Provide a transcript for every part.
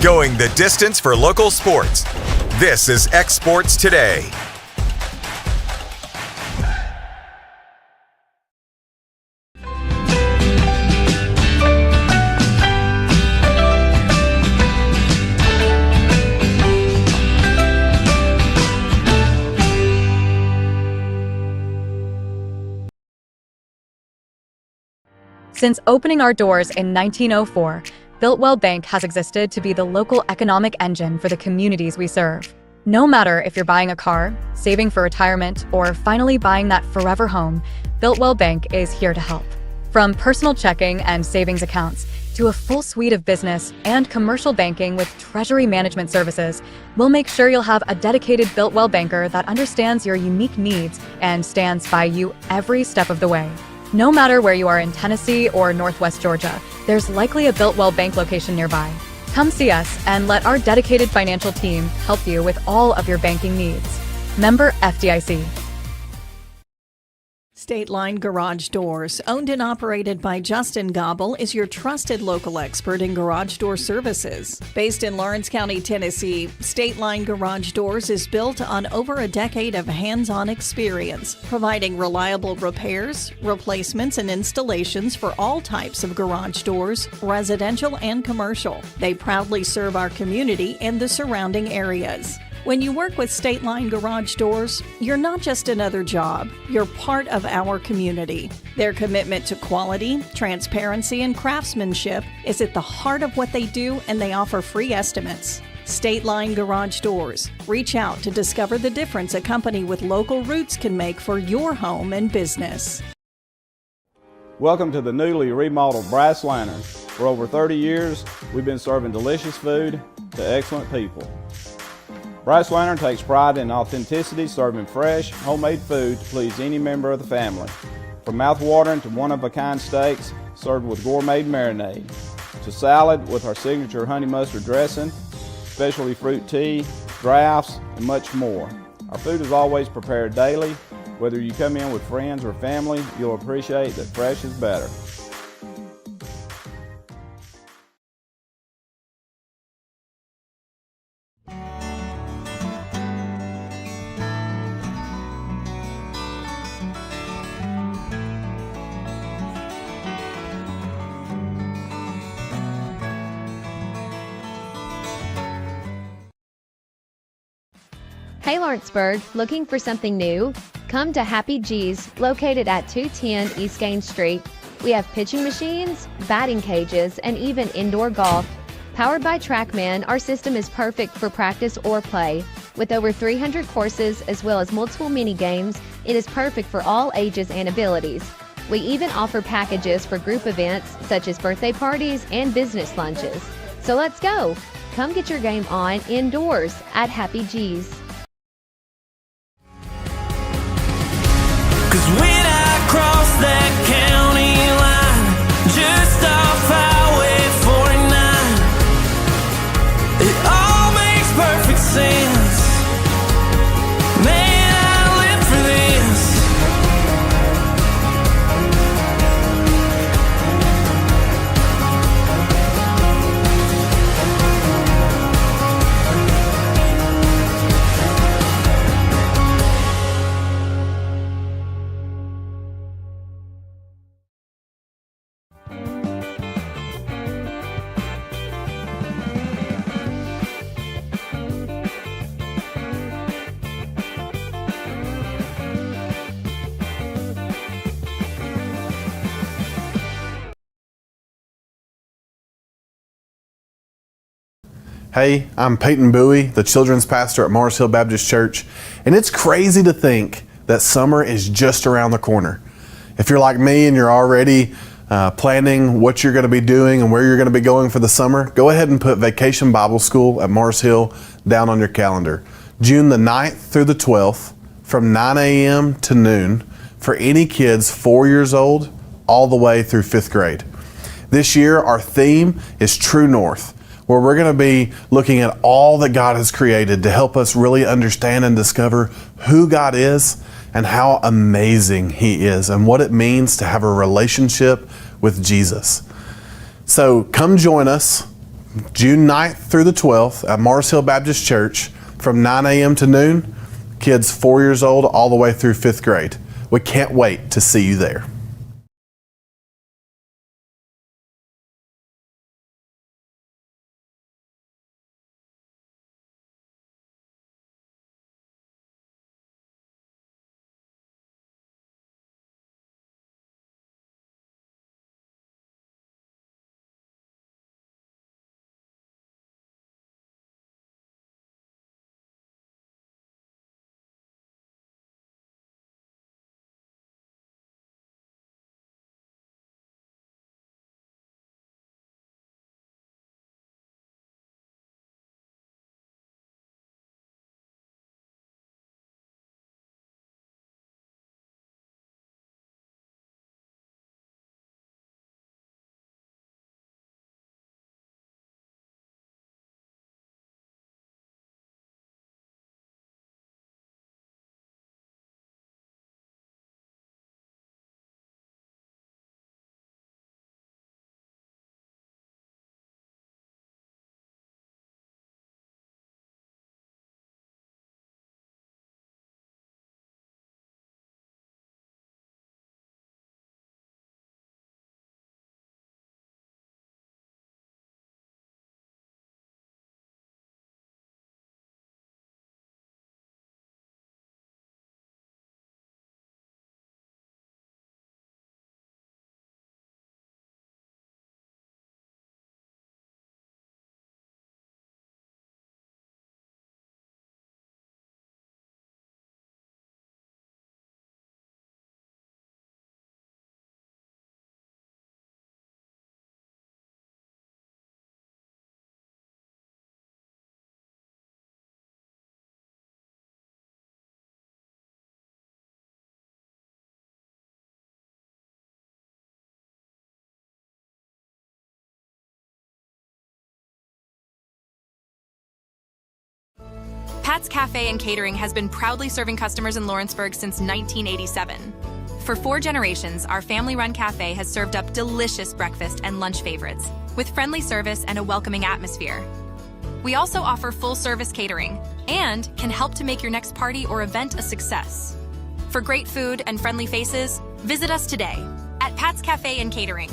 Going the distance for local sports. This is X Sports Today. Since opening our doors in 1904, Builtwell Bank has existed to be the local economic engine for the communities we serve. No matter if you're buying a car, saving for retirement, or finally buying that forever home, Builtwell Bank is here to help. From personal checking and savings accounts to a full suite of business and commercial banking with treasury management services, we'll make sure you'll have a dedicated Builtwell banker that understands your unique needs and stands by you every step of the way. No matter where you are in Tennessee or Northwest Georgia, there's likely a Builtwell Bank location nearby. Come see us and let our dedicated financial team help you with all of your banking needs. Member FDIC. State Line Garage Doors, owned and operated by Justin Gobble, is your trusted local expert in garage door services. Based in Lawrence County, Tennessee, State Line Garage Doors is built on over a decade of hands-on experience, providing reliable repairs, replacements, and installations for all types of garage doors, residential and commercial. They proudly serve our community and the surrounding areas. When you work with State Line Garage Doors, you're not just another job, you're part of our community. Their commitment to quality, transparency, and craftsmanship is at the heart of what they do, and they offer free estimates. State Line Garage Doors. Reach out to discover the difference a company with local roots can make for your home and business. Welcome to the newly remodeled Brass Lantern. For over 30 years, we've been serving delicious food to excellent people. Brass Lantern takes pride in authenticity, serving fresh, homemade food to please any member of the family. From mouth-watering to one-of-a-kind steaks served with gourmet marinade, to salad with our signature honey mustard dressing, specialty fruit tea, drafts, and much more. Our food is always prepared daily. Whether you come in with friends or family, you'll appreciate that fresh is better. Hey Lawrenceburg, looking for something new? Come to Happy G's, located at 210 East Gaines Street. We have pitching machines, batting cages, and even indoor golf. Powered by TrackMan, our system is perfect for practice or play. With over 300 courses as well as multiple mini games, it is perfect for all ages and abilities. We even offer packages for group events such as birthday parties and business lunches. So let's go! Come get your game on indoors at Happy G's. 'Cause when I cross that county line, just off Highway 49, it all makes perfect sense. Man, I live for this. Hey, I'm Peyton Bowie, the children's pastor at Mars Hill Baptist Church, and it's crazy to think that summer is just around the corner. If you're like me and you're already planning what you're going to be doing and where you're going to be going for the summer, go ahead and put Vacation Bible School at Mars Hill down on your calendar. June the 9th through the 12th from 9 a.m. to noon for any kids 4 years old all the way through 5th grade. This year, our theme is True North, where we're going to be looking at all that God has created to help us really understand and discover who God is and how amazing He is and what it means to have a relationship with Jesus. So come join us June 9th through the 12th at Mars Hill Baptist Church from 9 a.m. to noon. Kids 4 years old all the way through 5th grade. We can't wait to see you there. Pat's Cafe and Catering has been proudly serving customers in Lawrenceburg since 1987. For 4 generations, our family-run cafe has served up delicious breakfast and lunch favorites with friendly service and a welcoming atmosphere. We also offer full-service catering and can help to make your next party or event a success. For great food and friendly faces, visit us today at Pat's Cafe and Catering.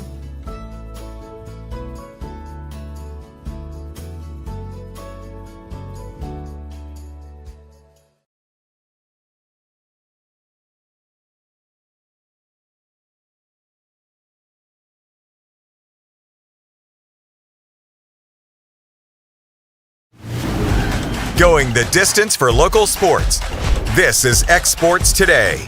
Going the distance for local sports. This is X Sports Today.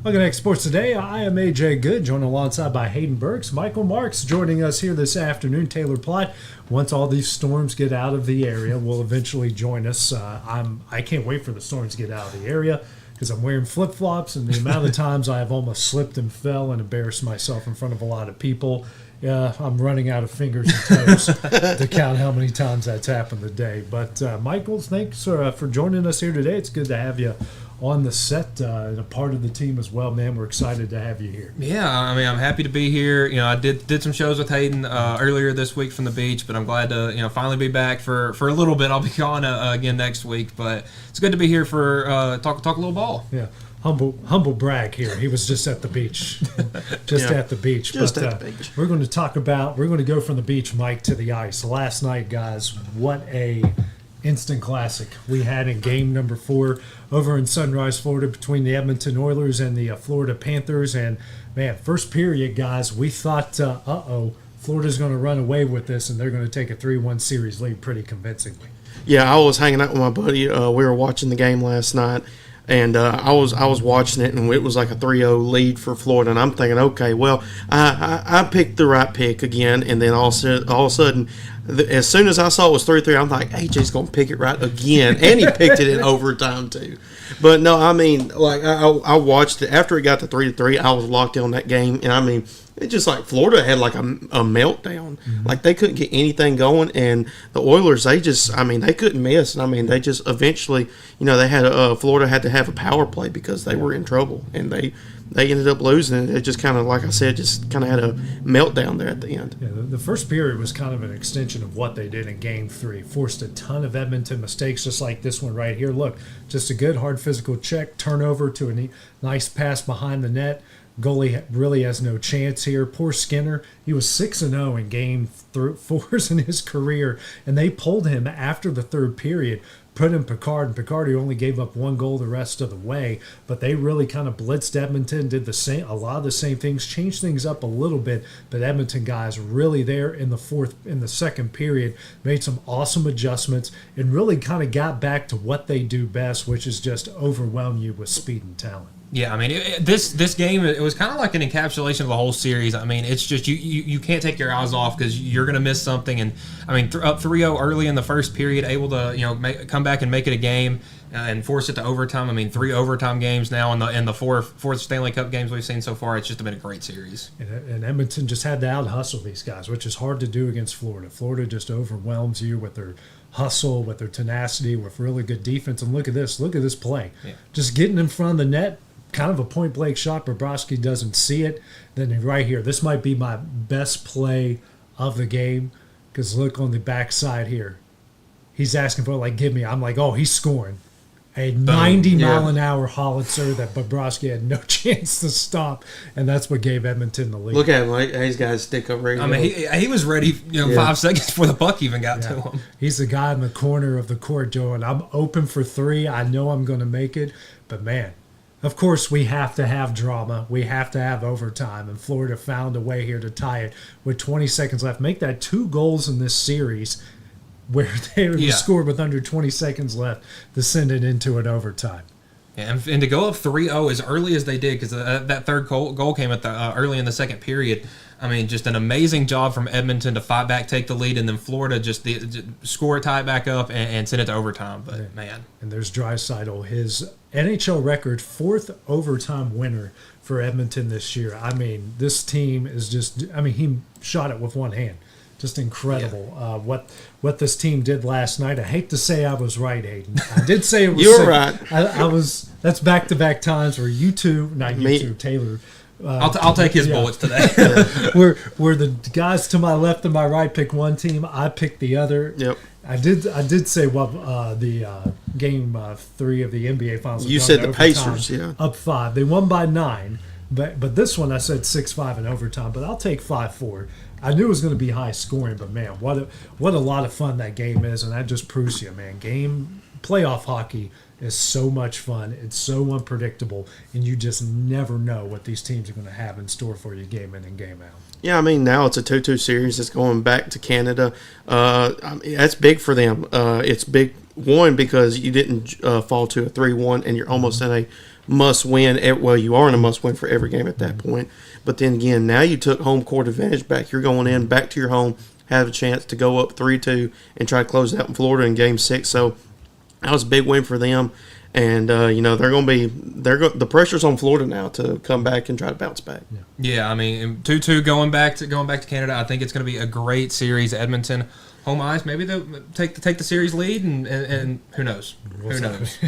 Welcome to X Sports Today. I am AJ Good, joined alongside by Hayden Burks. Michael Marks joining us here this afternoon. Taylor Plott, once all these storms get out of the area, will eventually join us. I can't wait for the storms to get out of the area because I'm wearing flip-flops, and the amount of times I have almost slipped and fell and embarrassed myself in front of a lot of people. Yeah, I'm running out of fingers and toes to count how many times that's happened today. But Michael, thanks for joining us here today. It's good to have you on the set and a part of the team as well, man. We're excited to have you here. Yeah, I mean, I'm happy to be here. You know, I did some shows with Hayden earlier this week from the beach, but I'm glad to finally be back for a little bit. I'll be gone again next week, but it's good to be here for talk a little ball. Yeah. Humble brag here. He was just at the beach, at the beach. We're going to go from the beach, Mike, to the ice. Last night, guys, what a instant classic we had in game number 4 over in Sunrise, Florida, between the Edmonton Oilers and the Florida Panthers. And man, first period, guys, we thought, Florida's going to run away with this, and they're going to take a 3-1 series lead pretty convincingly. Yeah, I was hanging out with my buddy. We were watching the game last night. And I was watching it, and it was like a 3-0 lead for Florida. And I'm thinking, okay, well, I picked the right pick again. And then all of a sudden, as soon as I saw it was 3-3, I'm like, AJ's going to pick it right again. And he picked it in overtime, too. But, no, I mean, like, I watched it. After it got to 3-3, I was locked in on that game. And, I mean, It's just like Florida had like a meltdown. Like they couldn't get anything going, and the Oilers, they couldn't miss. And I mean, they just eventually, they had Florida had to have a power play because they were in trouble, and they ended up losing. It just kind of, like I said, just kind of had a meltdown there at the end. Yeah, the first period was kind of an extension of what they did in Game 3. Forced a ton of Edmonton mistakes, just like this one right here. Look, just a good, hard physical check, turnover to a nice pass behind the net. Goalie really has no chance here. Poor Skinner. He was 6-0 in Game 4s in his career, and they pulled him after the third period. Put in Picard, and Picard, who only gave up 1 goal the rest of the way, but they really kind of blitzed Edmonton, did a lot of the same things, changed things up a little bit, but Edmonton guys really there in the second period made some awesome adjustments and really kind of got back to what they do best, which is just overwhelm you with speed and talent. Yeah, I mean, this game, it was kind of like an encapsulation of the whole series. I mean, it's just you can't take your eyes off because you're going to miss something. And, I mean, up 3-0 early in the first period, able to, come back and make it a game and force it to overtime. I mean, 3 overtime games now in the fourth Stanley Cup games we've seen so far. It's just been a great series. And Edmonton just had to out-hustle these guys, which is hard to do against Florida. Florida just overwhelms you with their hustle, with their tenacity, with really good defense. And look at this play. Yeah. Just getting in front of the net, kind of a point-blank shot. Bobrovsky doesn't see it. Then right here, this might be my best play of the game because look on the backside here. He's asking for it, give me. I'm like, oh, he's scoring. A 90-mile-an-hour holitzer that Bobrovsky had no chance to stop, and that's what gave Edmonton the lead. Look at him. He's got his stick up ready. I mean, he was ready 5 seconds before the puck even got to him. He's the guy in the corner of the court, Joe, and I'm open for 3. I know I'm going to make it, but, man, of course, we have to have drama. We have to have overtime, and Florida found a way here to tie it with 20 seconds left. Make that 2 goals in this series where they scored with under 20 seconds left to send it into an overtime. Yeah, and to go up 3-0 as early as they did, because that third goal came at the early in the second period. I mean, just an amazing job from Edmonton to fight back, take the lead, and then Florida just score, tie it back up, and send it to overtime. But, man. And there's Draisaitl, his NHL record 4th overtime winner for Edmonton this year. I mean, this team is just – he shot it with one hand. Just incredible what this team did last night. I hate to say I was right, Hayden. I did say it was. You were right. I was. That's back-to-back times where Taylor. I'll take his bullets today. where the guys to my left and my right pick one team, I picked the other. Yep. I did say the game 3 of the NBA Finals. You said the Pacers, up 5. They won by 9, but this one I said 6-5 in overtime. But I'll take 5-4. I knew it was going to be high scoring, but man, what a lot of fun that game is, and that just proves you, man. Playoff hockey is so much fun. It's so unpredictable, and you just never know what these teams are going to have in store for you game in and game out. Yeah, I mean, now it's a 2-2 series. It's going back to Canada. That's big for them. It's big, one, because you didn't fall to a 3-1, and you're almost in a must-win. Well, you are in a must-win for every game at that point. But then again, now you took home court advantage back. You're going in back to your home, have a chance to go up 3-2 and try to close it out in Florida in Game 6. So that was a big win for them. And they're going to be the pressure's on Florida now to come back and try to bounce back. Yeah, I mean 2-2 going back to Canada. I think it's going to be a great series. Edmonton home ice, maybe they'll take the series lead, and who knows? Who knows?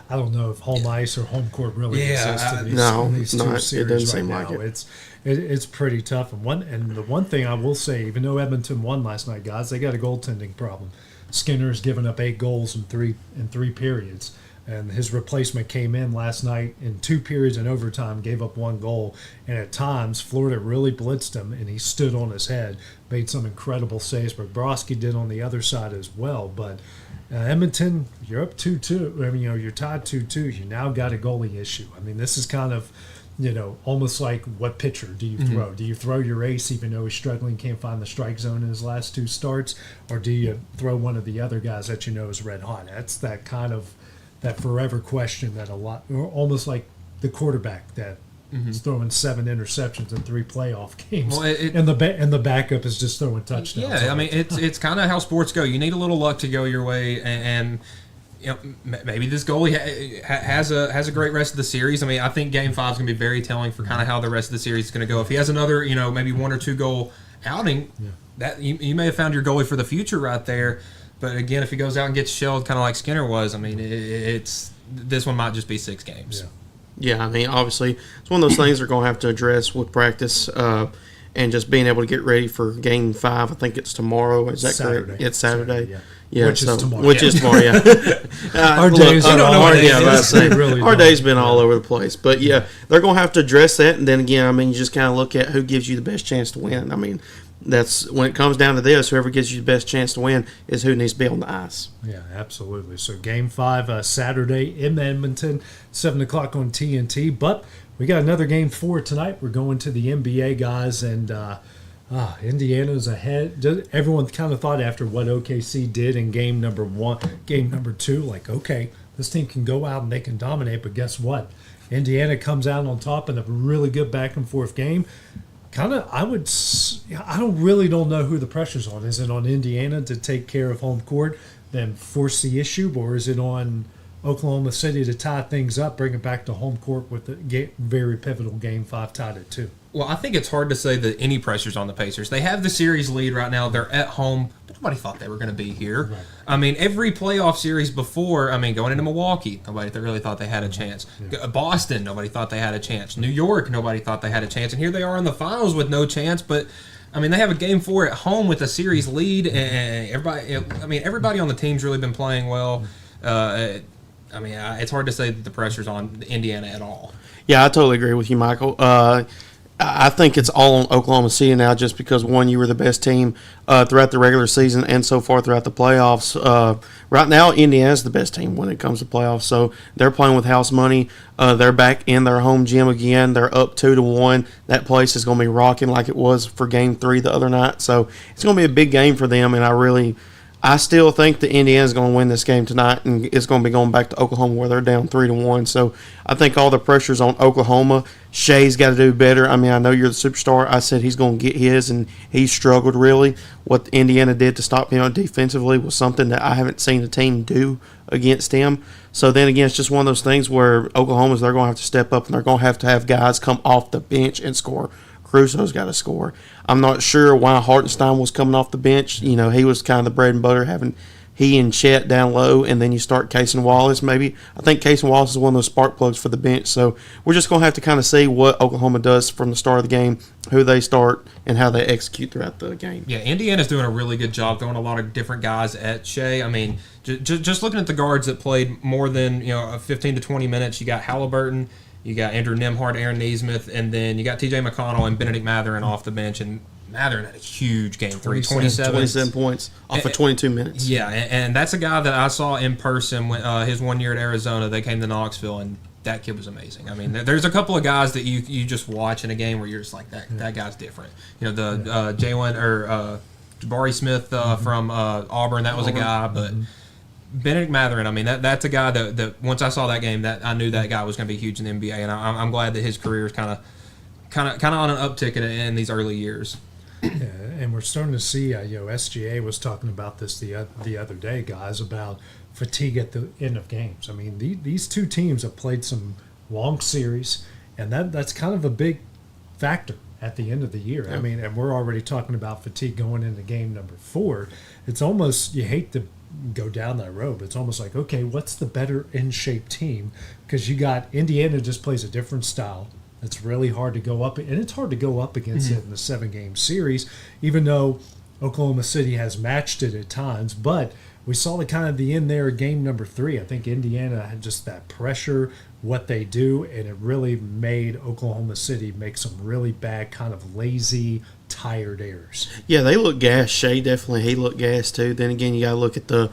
I don't know if home ice or home court really exists in these two series it doesn't seem like it. It's pretty tough. And the one thing I will say, even though Edmonton won last night, guys, they got a goaltending problem. Skinner's given up 8 goals in three periods. And his replacement came in last night in 2 periods in overtime, gave up 1 goal. And at times, Florida really blitzed him, and he stood on his head, made some incredible saves. Bobrovsky did on the other side as well. But Edmonton, you're up 2-2. I mean, you're tied 2-2. You now got a goalie issue. I mean, this is kind of, almost like what pitcher do you throw? Do you throw your ace even though he's struggling, can't find the strike zone in his last 2 starts? Or do you throw one of the other guys that is red hot? That's that kind of that forever question that almost like the quarterback that is throwing 7 interceptions in 3 playoff games, and the backup is just throwing touchdowns. Yeah, I mean it's kind of how sports go. You need a little luck to go your way, and maybe this goalie has a great rest of the series. I mean, I think Game 5 is going to be very telling for kind of how the rest of the series is going to go. If he has another, maybe 1 or 2 goal outing, that you may have found your goalie for the future right there. But again, if he goes out and gets shelled, kind of like Skinner was, I mean, this one might just be 6 games. Yeah, I mean, obviously, it's one of those things they're going to have to address with practice and just being able to get ready for Game 5. I think it's tomorrow. Is that Saturday. correct? It's Saturday. Yeah, which is tomorrow. Which is tomorrow, yeah. Our days are all over the place. Our day's been all over the place. But, yeah, they're going to have to address that. And then, again, I mean, you just kind of look at who gives you the best chance to win. I mean, that's when it comes down to this, whoever gives you the best chance to win is who needs to be on the ice. Yeah, absolutely. So Game 5 Saturday in Edmonton, 7 o'clock on TNT. But we got another Game 4 tonight. We're going to the NBA, guys, and Indiana's ahead. Everyone kind of thought after what OKC did in Game number 1, Game number 2, like, okay, this team can go out and they can dominate, but guess what? Indiana comes out on top in a really good back-and-forth game. I don't know who the pressure's on. Is it on Indiana to take care of home court, then force the issue, or is it on Oklahoma City to tie things up, bring it back to home court with the very pivotal Game 5 tied at 2? Well, I think it's hard to say that any pressure's on the Pacers. They have the series lead right now. They're at home. But nobody thought they were going to be here. Right. I mean, every playoff series before, going into Milwaukee, nobody really thought they had a chance. Yeah. Boston, nobody thought they had a chance. New York, nobody thought they had a chance. And here they are in the finals with no chance. But, they have a Game 4 at home with a series lead. And everybody on the team's really been playing well. It's hard to say that the pressure's on Indiana at all. Yeah, I totally agree with you, Michael. I think it's all on Oklahoma City now just because, one, you were the best team throughout the regular season and so far throughout the playoffs. Right now, Indiana's the best team when it comes to playoffs, so they're playing with house money. They're back in their home gym again. They're up 2-1. That place is going to be rocking like it was for Game 3 the other night, so it's going to be a big game for them, and I still think that Indiana's going to win this game tonight, and it's going to be going back to Oklahoma where they're down 3-1. So I think all the pressure's on Oklahoma. Shea's got to do better. I know you're the superstar. I said he's going to get his, and he struggled really. What Indiana did to stop him defensively was something that I haven't seen a team do against him. So then again, it's just one of those things where they're going to have to step up, and they're going to have guys come off the bench and score. Crusoe's got to score. I'm not sure why Hartenstein was coming off the bench. He was kind of the bread and butter, having he and Chet down low, and then you start Casey Wallace maybe. I think Casey Wallace is one of those spark plugs for the bench. So we're just going to have to kind of see what Oklahoma does from the start of the game, who they start, and how they execute throughout the game. Yeah, Indiana's doing a really good job throwing a lot of different guys at Shea. Just looking at the guards that played more than 15 to 20 minutes, you got Halliburton, you got Andrew Nembhard, Aaron Nesmith, and then you got T.J. McConnell and Benedict Mathurin off the bench. And Mathurin had a huge Game 3, 27 points off of 22 minutes. Yeah, and that's a guy that I saw in person when his 1 year at Arizona. They came to Knoxville, and that kid was amazing. There's a couple of guys that you just watch in a game where you're just like, that guy's different. Jalen or Jabari Smith from Auburn, that was a guy, but Benedict Mathurin, that's a guy that once I saw that game, that I knew that guy was going to be huge in the NBA, and I'm glad that his career is kind of on an uptick in these early years. Yeah, and we're starting to see, SGA was talking about this the other day, guys, about fatigue at the end of games. These two teams have played some long series, and that's kind of a big factor at the end of the year. Yeah. And we're already talking about fatigue going into game number 4. It's almost, you hate to go down that road, but it's almost like, okay, what's the better in-shape team? Because you got Indiana just plays a different style. It's really hard to go up, and it's hard to go up against it in the 7-game series, even though Oklahoma City has matched it at times. But we saw the end there of game number 3. I think Indiana had just that pressure, what they do, and it really made Oklahoma City make some really bad, kind of lazy, tired errors. Yeah, they look gassed. Shea definitely, he looked gassed too. Then again, you got to look at the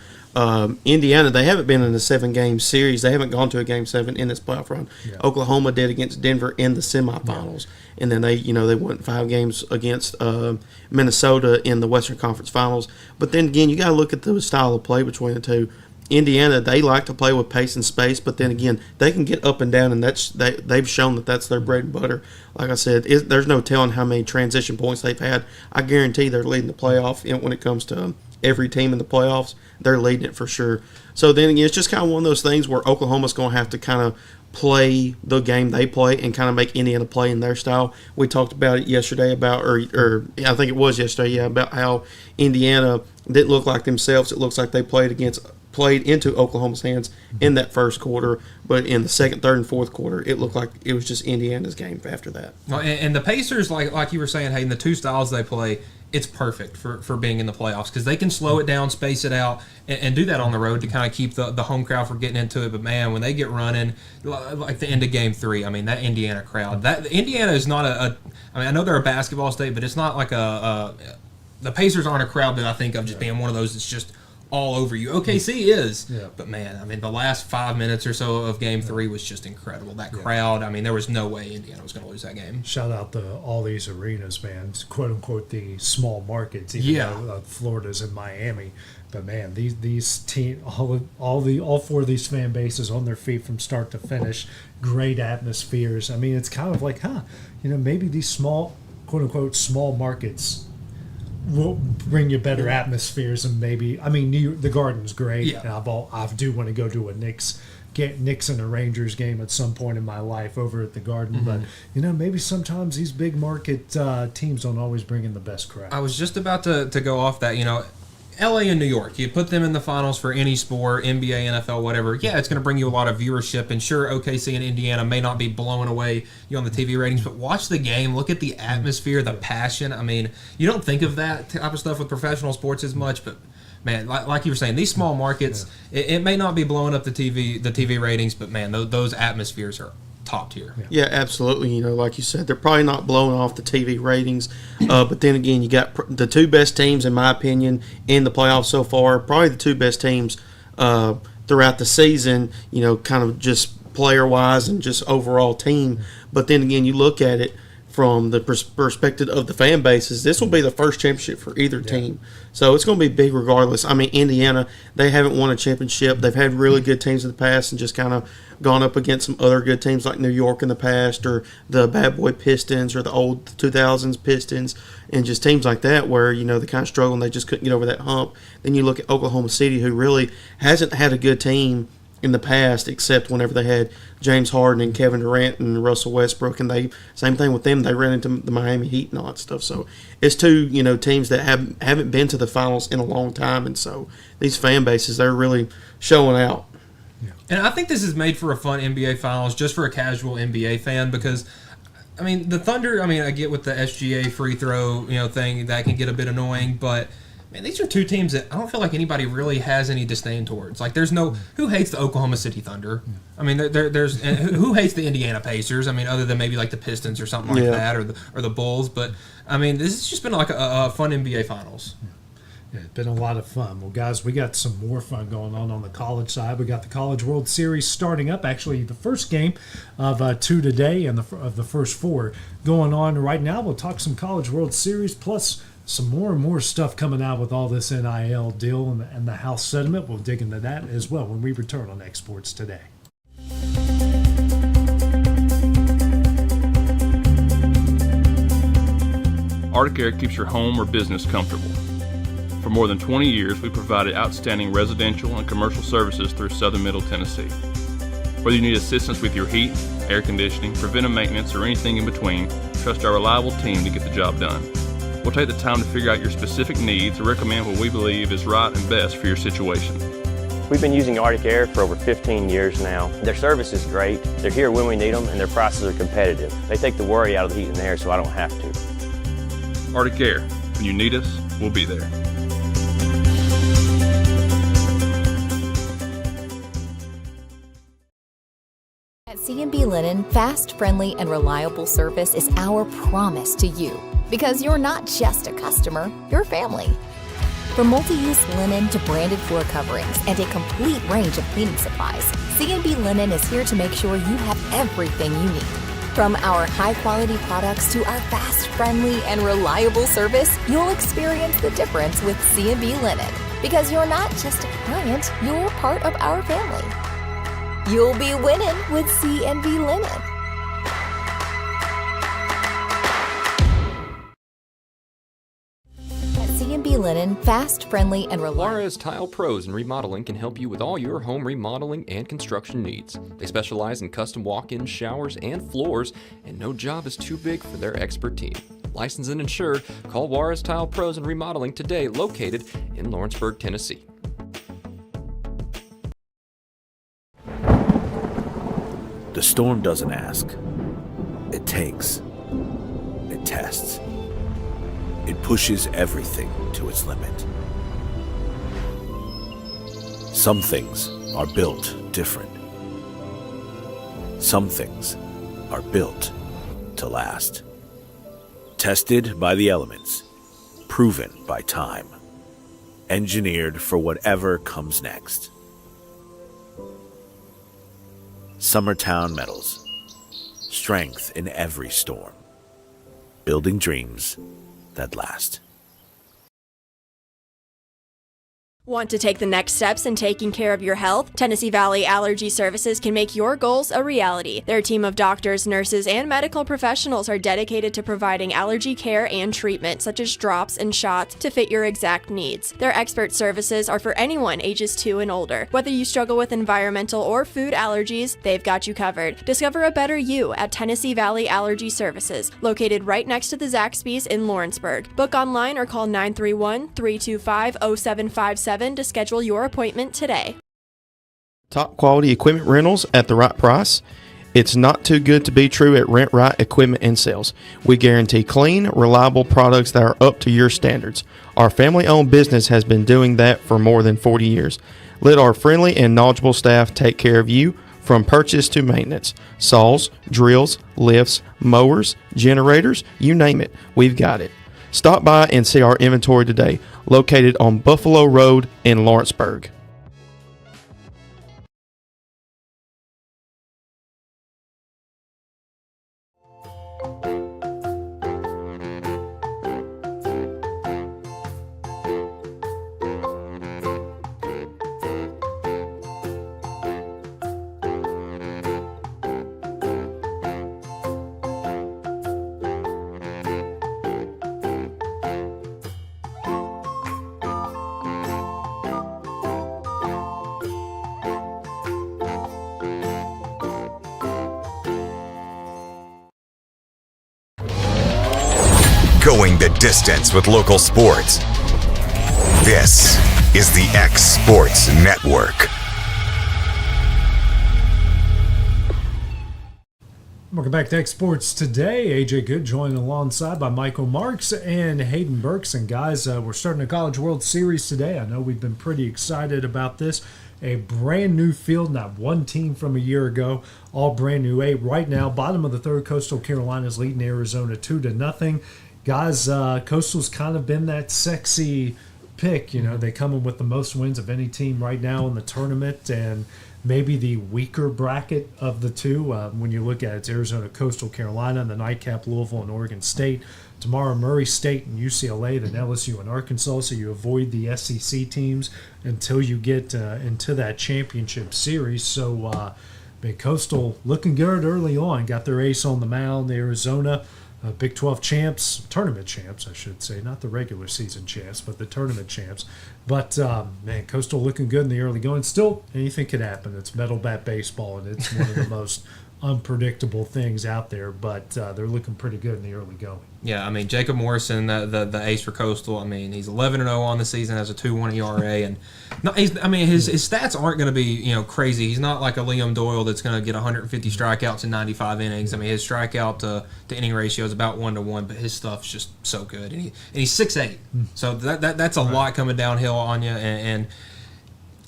Indiana. They haven't been in a 7-game series. They haven't gone to a Game 7 in this playoff run. Yeah. Oklahoma did against Denver in the semifinals, and then they went 5 games against Minnesota in the Western Conference Finals. But then again, you got to look at the style of play between the two. Indiana, they like to play with pace and space, but then again, they can get up and down, and they've shown that that's their bread and butter. Like I said, there's no telling how many transition points they've had. I guarantee they're leading the playoff when it comes to every team in the playoffs, they're leading it for sure. So then again, it's just kind of one of those things where Oklahoma's going to have to kind of play the game they play and kind of make Indiana play in their style. We talked about it yesterday or I think it was yesterday, about how Indiana didn't look like themselves. It looks like they played into Oklahoma's hands in that first quarter, but in the second, third, and fourth quarter, it looked like it was just Indiana's game after that. Well, and the Pacers, like you were saying, Hayden, the two styles they play, it's perfect for being in the playoffs because they can slow it down, space it out, and do that on the road to kind of keep the home crowd from getting into it. But, man, when they get running, like the end of Game 3, I mean, that Indiana crowd, Indiana is not I know they're a basketball state, but it's not like the Pacers aren't a crowd that I think of just being one of those that's just all over you. OKC is, but man, I mean, the last 5 minutes or so of Game 3 was just incredible. That crowd, I mean, there was no way Indiana was going to lose that game. Shout out to all these arenas, man. Quote unquote the small markets, even though Florida's in Miami. But man, these team, all four of these fan bases on their feet from start to finish, great atmospheres. I mean, it's kind of like, maybe these small, quote unquote, small markets will bring you better atmospheres, and maybe the Garden's great. And I do want to go to a Knicks and a Rangers game at some point in my life over at the Garden, but maybe sometimes these big market teams don't always bring in the best crowd. I was just about to go off that. LA and New York, you put them in the finals for any sport, NBA, NFL, whatever. Yeah, it's going to bring you a lot of viewership, and sure, OKC and Indiana may not be blowing away you on the TV ratings, but watch the game, look at the atmosphere, the passion. I mean, you don't think of that type of stuff with professional sports as much, but man, like you were saying, these small markets, it may not be blowing up the TV ratings, but man, those atmospheres are top tier. Yeah, absolutely. Like you said, they're probably not blowing off the TV ratings, but then again, you got the two best teams, in my opinion, in the playoffs so far. Probably the two best teams throughout the season. Kind of just player-wise and just overall team. But then again, you look at it from the perspective of the fan bases, this will be the first championship for either team. So it's going to be big regardless. I mean, Indiana, they haven't won a championship. They've had really good teams in the past and just kind of gone up against some other good teams like New York in the past, or the Bad Boy Pistons, or the old 2000s Pistons, and just teams like that where, they kind of struggle and they just couldn't get over that hump. Then you look at Oklahoma City, who really hasn't had a good team in the past, except whenever they had James Harden and Kevin Durant and Russell Westbrook, and same thing with them. They ran into the Miami Heat and all that stuff. So it's two, teams that haven't been to the finals in a long time, and so these fan bases, they're really showing out. And I think this is made for a fun NBA Finals, just for a casual NBA fan, because I mean, the Thunder, I get with the SGA free throw, thing, that can get a bit annoying, but man, these are two teams that I don't feel like anybody really has any disdain towards. Like, there's no who hates the Oklahoma City Thunder. I mean, there's and who hates the Indiana Pacers. I mean, other than maybe like the Pistons or something like that, or the Bulls. But I mean, this has just been like a fun NBA Finals. Yeah, it's been a lot of fun. Well, guys, we got some more fun going on the college side. We got the College World Series starting up. Actually, the first game of two today, and of the first four going on right now. We'll talk some College World Series, plus some more and more stuff coming out with all this NIL deal and the House settlement. We'll dig into that as well when we return on Exports Today. Arctic Air keeps your home or business comfortable. For more than 20 years, we provided outstanding residential and commercial services through southern Middle Tennessee. Whether you need assistance with your heat, air conditioning, preventive maintenance, or anything in between, trust our reliable team to get the job done. We'll take the time to figure out your specific needs and recommend what we believe is right and best for your situation. We've been using Arctic Air for over 15 years now. Their service is great, they're here when we need them, and their prices are competitive. They take the worry out of the heat and air so I don't have to. Arctic Air, when you need us, we'll be there. At C&B Linen, fast, friendly, and reliable service is our promise to you. Because you're not just a customer, you're family. From multi-use linen to branded floor coverings and a complete range of cleaning supplies, C&B Linen is here to make sure you have everything you need. From our high-quality products to our fast, friendly, and reliable service, you'll experience the difference with C&B Linen. Because you're not just a client, you're part of our family. You'll be winning with C&B Linen. At C&B Linen, Linen, fast, friendly, and reliable. Juarez Tile Pros and Remodeling can help you with all your home remodeling and construction needs. They specialize in custom walk-in showers and floors, and no job is too big for their expert team. Licensed and insured, call Juarez Tile Pros and Remodeling today, located in Lawrenceburg, Tennessee. The storm doesn't ask. It takes. It tests. It pushes everything to its limit. Some things are built different. Some things are built to last. Tested by the elements. Proven by time. Engineered for whatever comes next. Summertown Metals. Strength in every storm. Building dreams that last. Want to take the next steps in taking care of your health? Tennessee Valley Allergy Services can make your goals a reality. Their team of doctors, nurses, and medical professionals are dedicated to providing allergy care and treatment, such as drops and shots, to fit your exact needs. Their expert services are for anyone ages 2 and older. Whether you struggle with environmental or food allergies, they've got you covered. Discover a better you at Tennessee Valley Allergy Services, located right next to the Zaxby's in Lawrenceburg. Book online or call 931-325-0757 to schedule your appointment today. Top quality equipment rentals at the right price. It's not too good to be true at Rent Right Equipment and Sales. We guarantee clean, reliable products that are up to your standards. Our family-owned business has been doing that for more than 40 years. Let our friendly and knowledgeable staff take care of you from purchase to maintenance. Saws, drills, lifts, mowers, generators, you name it, we've got it. Stop by and see our inventory today, located on Buffalo Road in Lawrenceburg. Going the distance with local sports. This is the X Sports Network. Welcome back to X Sports Today. AJ Good joined alongside by Michael Marks and Hayden Burks. And guys, we're starting a College World Series today. I know we've been pretty excited about this. A brand new field, not one team from a year ago, all brand new. Right now, bottom of the third, Coastal Carolina's leading Arizona 2-0. Guys, Coastal's kind of been that sexy pick. You know, they come in with the most wins of any team right now in the tournament, and maybe the weaker bracket of the two. When you look at it, it's Arizona, Coastal Carolina, and the nightcap Louisville and Oregon State. Tomorrow, Murray State and UCLA, then LSU and Arkansas. So you avoid the SEC teams until you get into that championship series. So Coastal looking good early on. Got their ace on the mound, Arizona. Big 12 champs, tournament champs, I should say, not the regular season champs, but the tournament champs. But, man, Coastal looking good in the early going. Still, anything could happen. It's metal bat baseball, and it's one of the most unpredictable things out there, but they're looking pretty good in the early going. Yeah, I mean, Jacob Morrison, the ace for Coastal, I mean, he's 11-0 on the season, has a 2.1 ERA, and his stats aren't going to be, crazy. He's not like a Liam Doyle that's going to get 150 strikeouts in 95 innings. I mean, his strikeout to inning ratio is about 1-to-1, but his stuff's just so good, and he's 6'8", so that's a lot coming downhill on you, and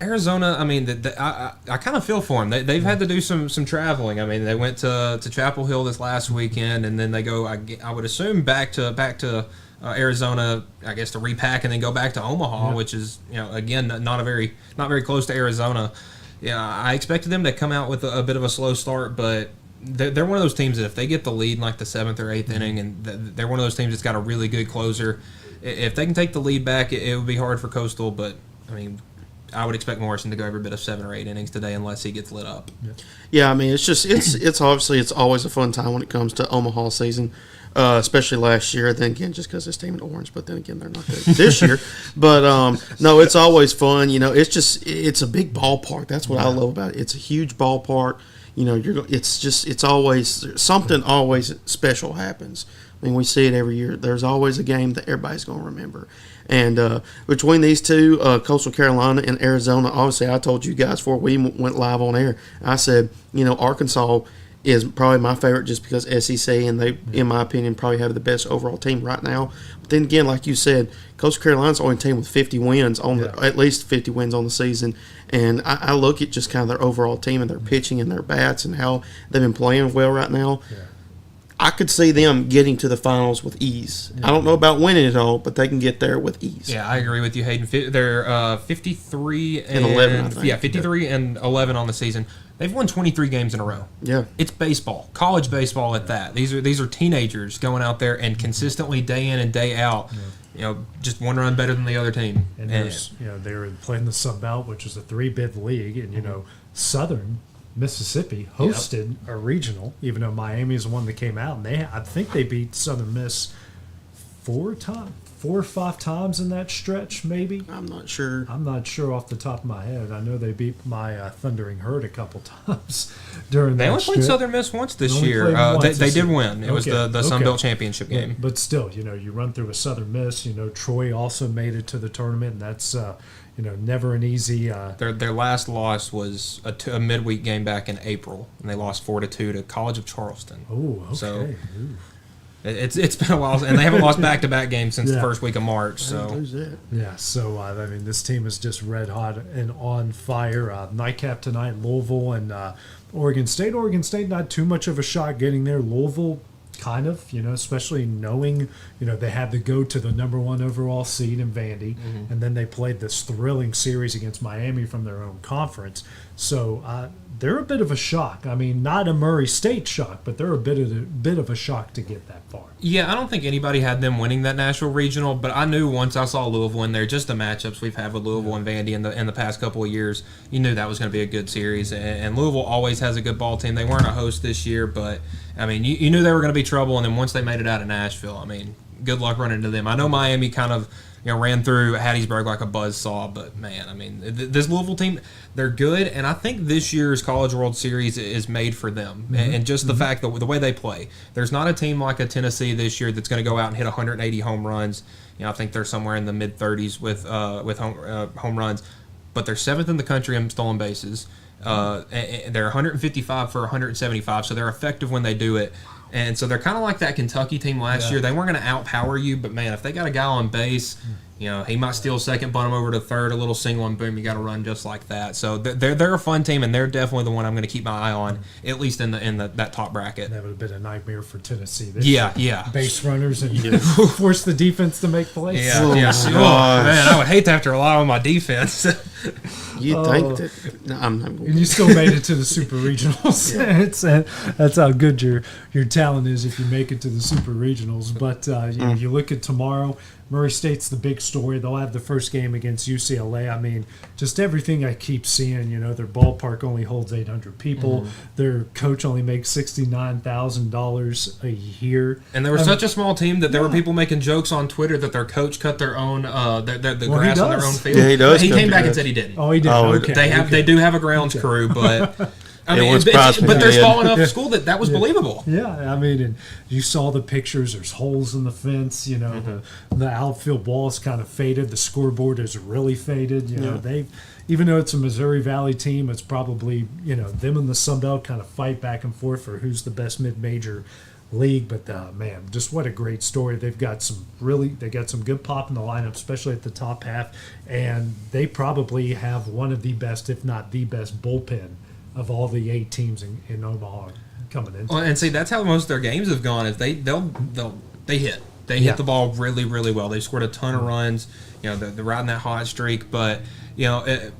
Arizona, I mean, I kind of feel for them. They've had to do some traveling. I mean, they went to Chapel Hill this last weekend, and then they go, I would assume, back to Arizona, I guess, to repack and then go back to Omaha, which is, again, not very close to Arizona. Yeah, I expected them to come out with a bit of a slow start, but they're one of those teams that if they get the lead in like the 7th or 8th inning, and they're one of those teams that's got a really good closer, if they can take the lead back, it would be hard for Coastal, but, I mean, I would expect Morrison to go every bit of 7 or 8 innings today unless he gets lit up. Yeah, I mean, it's obviously it's always a fun time when it comes to Omaha season, especially last year. Then again, just because it's team in orange, but then again, they're not good this year. But no, it's always fun. It's a big ballpark. That's what I love about it. It's a huge ballpark. It's always something always special happens. I mean, we see it every year. There's always a game that everybody's going to remember. And between these two, Coastal Carolina and Arizona, obviously I told you guys before we went live on air, I said, Arkansas is probably my favorite just because SEC, and they, in my opinion, probably have the best overall team right now. But then again, like you said, Coastal Carolina's the only team with 50 wins at least 50 wins on the season. And I look at just kind of their overall team and their pitching and their bats and how they've been playing well right now. Yeah. I could see them getting to the finals with ease. I don't know about winning it all, but they can get there with ease. Yeah, I agree with you, Hayden. They're 53 and 11, I think. Yeah, 53 and 11 on the season. They've won 23 games in a row. Yeah, it's baseball, college baseball at that. These are teenagers going out there and consistently day in and day out. Just one run better than the other team. And they were playing the Sun Belt, which is a 3-bid league, and Southern Mississippi hosted a regional, even though Miami is the one that came out, and I think they beat Southern Miss 4 or 5 times in that stretch, maybe. I'm not sure off the top of my head. I know they beat my Thundering Herd a couple times during that They only stretch. played Southern Miss once this year. They did win. It was the Sun Belt championship game. But still, you run through a Southern Miss. Troy also made it to the tournament, and that's never an easy. Their last loss was a midweek game back in April, and they lost 4-2 to College of Charleston. Oh, okay. So it's been a while, and they haven't lost back-to-back games since the first week of March. So yeah, so this team is just red hot and on fire. Nightcap tonight, Louisville and Oregon State. Oregon State not too much of a shot getting there. Louisville, kind of, especially knowing, they had to go to the number 1 overall seed in Vandy, and then they played this thrilling series against Miami from their own conference. So they're a bit of a shock. I mean, not a Murray State shock, but they're a bit of a shock to get that far. Yeah, I don't think anybody had them winning that national regional, but I knew once I saw Louisville in there, just the matchups we've had with Louisville and Vandy in the past couple of years, you knew that was going to be a good series. And Louisville always has a good ball team. They weren't a host this year, but I mean, you knew they were going to be trouble. And then once they made it out of Nashville, I mean, good luck running into them. I know Miami kind of ran through Hattiesburg like a buzzsaw, but man, I mean, this Louisville team, they're good, and I think this year's College World Series is made for them. And just the fact that the way they play, there's not a team like a Tennessee this year that's going to go out and hit 180 home runs. I think they're somewhere in the mid 30s with home runs, but they're 7th in the country in stolen bases. They're 155 for 175, so they're effective when they do it. And so they're kind of like that Kentucky team last year. They weren't going to outpower you, but man, if they got a guy on base, he might steal second, bunt him over to third, a little single, and boom, you got to run just like that. So they're a fun team, and they're definitely the one I'm going to keep my eye on, at least in that top bracket. That would have been a nightmare for Tennessee this year. Yeah. Base runners and force the defense to make plays. Yeah. Man, I would hate to have to rely on my defense. You think that? No, I'm not. And you still made it to the Super Regionals. That's how good your talent is if you make it to the Super Regionals. But you look at tomorrow. Murray State's the big story. They'll have the first game against UCLA. I mean, just everything I keep seeing. Their ballpark only holds 800 people. Their coach only makes $69,000 a year. And they were such a small team that there were people making jokes on Twitter that their coach cut their own the grass on their own field. Yeah, he does. He came back and said he didn't. Oh, he did. Okay. They do have a grounds crew, but. I mean, but they're small enough school that was believable. Yeah, I mean, and you saw the pictures. There's holes in the fence. The outfield wall is kind of faded. The scoreboard is really faded. They, even though it's a Missouri Valley team, it's probably them and the Sun Belt kind of fight back and forth for who's the best mid-major league. But man, just what a great story. They got some good pop in the lineup, especially at the top half, and they probably have one of the best, if not the best, bullpen of all the 8 teams in Omaha coming in. Well, and see, that's how most of their games have gone. Is they hit the ball really, really well. They scored a ton of runs. They're riding that hot streak. But I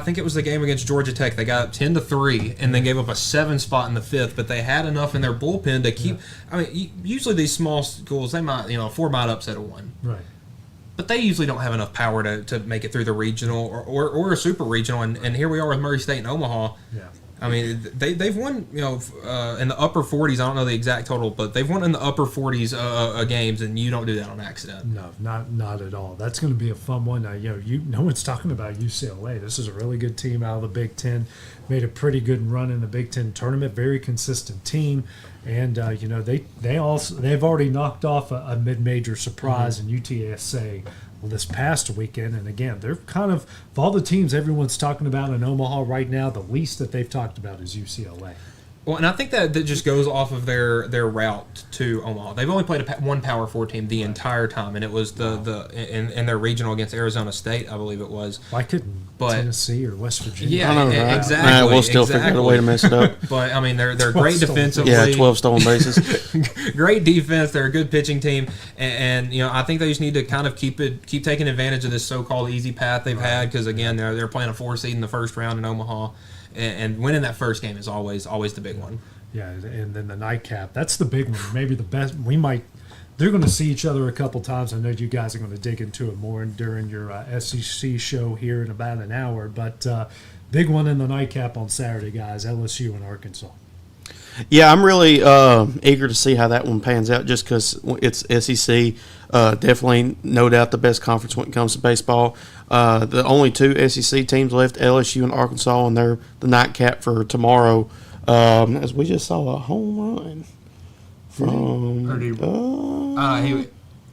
think it was the game against Georgia Tech. They got up 10-3 and then gave up a 7 spot in the 5th. But they had enough in their bullpen to keep. I mean, usually these small schools, they might 4 might upset a 1. Right. but they usually don't have enough power to make it through the regional or a super regional. And here we are with Murray State and Omaha. Yeah. I mean, they've won, in the upper 40s. I don't know the exact total, but they've won in the upper 40s games, and you don't do that on accident. No, not at all. That's going to be a fun one. No one's talking about UCLA. This is a really good team out of the Big Ten. Made a pretty good run in the Big Ten tournament. Very consistent team, and they've already knocked off a mid-major surprise in UTSA this past weekend. And again, they're kind of all the teams everyone's talking about in Omaha right now, the least that they've talked about is UCLA. Well, and I think that just goes off of their route to Omaha. They've only played one Power 4 team the entire time, and it was in their regional against Arizona State, I believe it was. Why couldn't Tennessee or West Virginia? Yeah, I know, right? exactly. We'll still figure out a way to mess it up. But I mean, they're great defensively. Yeah, 12 stolen bases. Great defense. They're a good pitching team, and I think they just need to kind of keep taking advantage of this so-called easy path they've had, because again, they're playing a 4 seed in the first round in Omaha. And winning that first game is always the big one. Yeah, and then the nightcap. That's the big one. Maybe the best. They're going to see each other a couple times. I know you guys are going to dig into it more during your SEC show here in about an hour. But big one in the nightcap on Saturday, guys. LSU and Arkansas. Yeah, I'm really eager to see how that one pans out, just because it's SEC. Definitely, no doubt, the best conference when it comes to baseball. The only 2 SEC teams left, LSU and Arkansas, and they're the nightcap for tomorrow. As we just saw a home run from.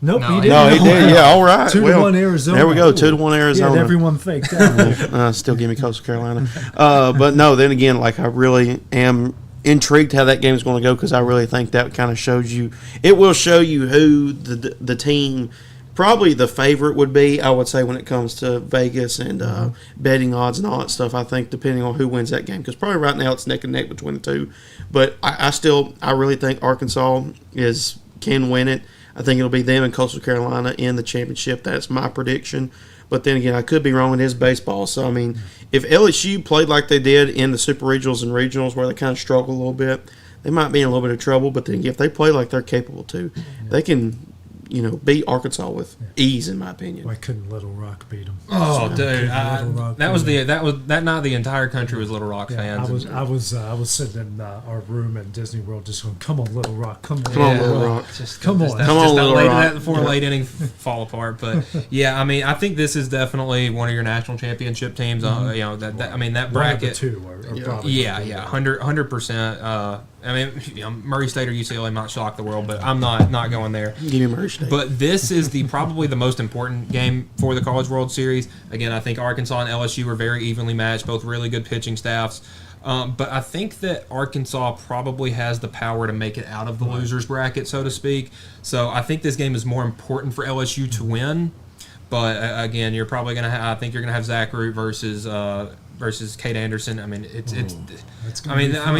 Nope, he didn't. No, he did. Yeah, all right. 2-1 Arizona. There we go. 2-1 Arizona. Yeah, everyone faked out. Still give me Coastal Carolina. But no, then again, I really am intrigued how that game is going to go, because I really think that kind of shows you. It will show you who the team, probably the favorite would be, I would say, when it comes to Vegas and betting odds and all that stuff. I think depending on who wins that game, because probably right now it's neck and neck between the two. But I really think Arkansas can win it. I think it'll be them and Coastal Carolina in the championship. That's my prediction. But then again, I could be wrong. It is baseball. So, I mean, if LSU played like they did in the Super Regionals and Regionals, where they kind of struggle a little bit, they might be in a little bit of trouble. But then if they play like they're capable to, they can, beat Arkansas with ease, in my opinion. Why couldn't Little Rock beat them? Oh, dude, that night the entire country was Little Rock fans. I was sitting in our room at Disney World, just going, "Come on, Little Rock, come on, Little Rock, come on, Little Rock." Before late inning fall apart, but yeah, I mean, I think this is definitely one of your national championship teams. That bracket. Two are probably 100%. I mean, Murray State or UCLA might shock the world, but I'm not going there. Give me Murray State. But this is probably the most important game for the College World Series. Again, I think Arkansas and LSU are very evenly matched, both really good pitching staffs. But I think that Arkansas probably has the power to make it out of the losers bracket, so to speak. So I think this game is more important for LSU to win. But again, you're probably going to I think you're going to have Zach Root versus Kate Anderson. I mean,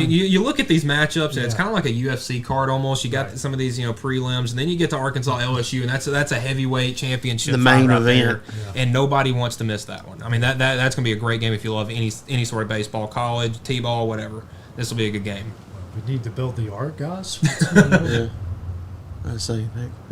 you look at these matchups, and it's kind of like a UFC card almost. You got some of these, prelims, and then you get to Arkansas LSU, and that's a heavyweight championship, the main right event, and nobody wants to miss that one. I mean, that's going to be a great game if you love any sort of baseball, college, t-ball, whatever. This will be a good game. We need to build the art, guys. I say.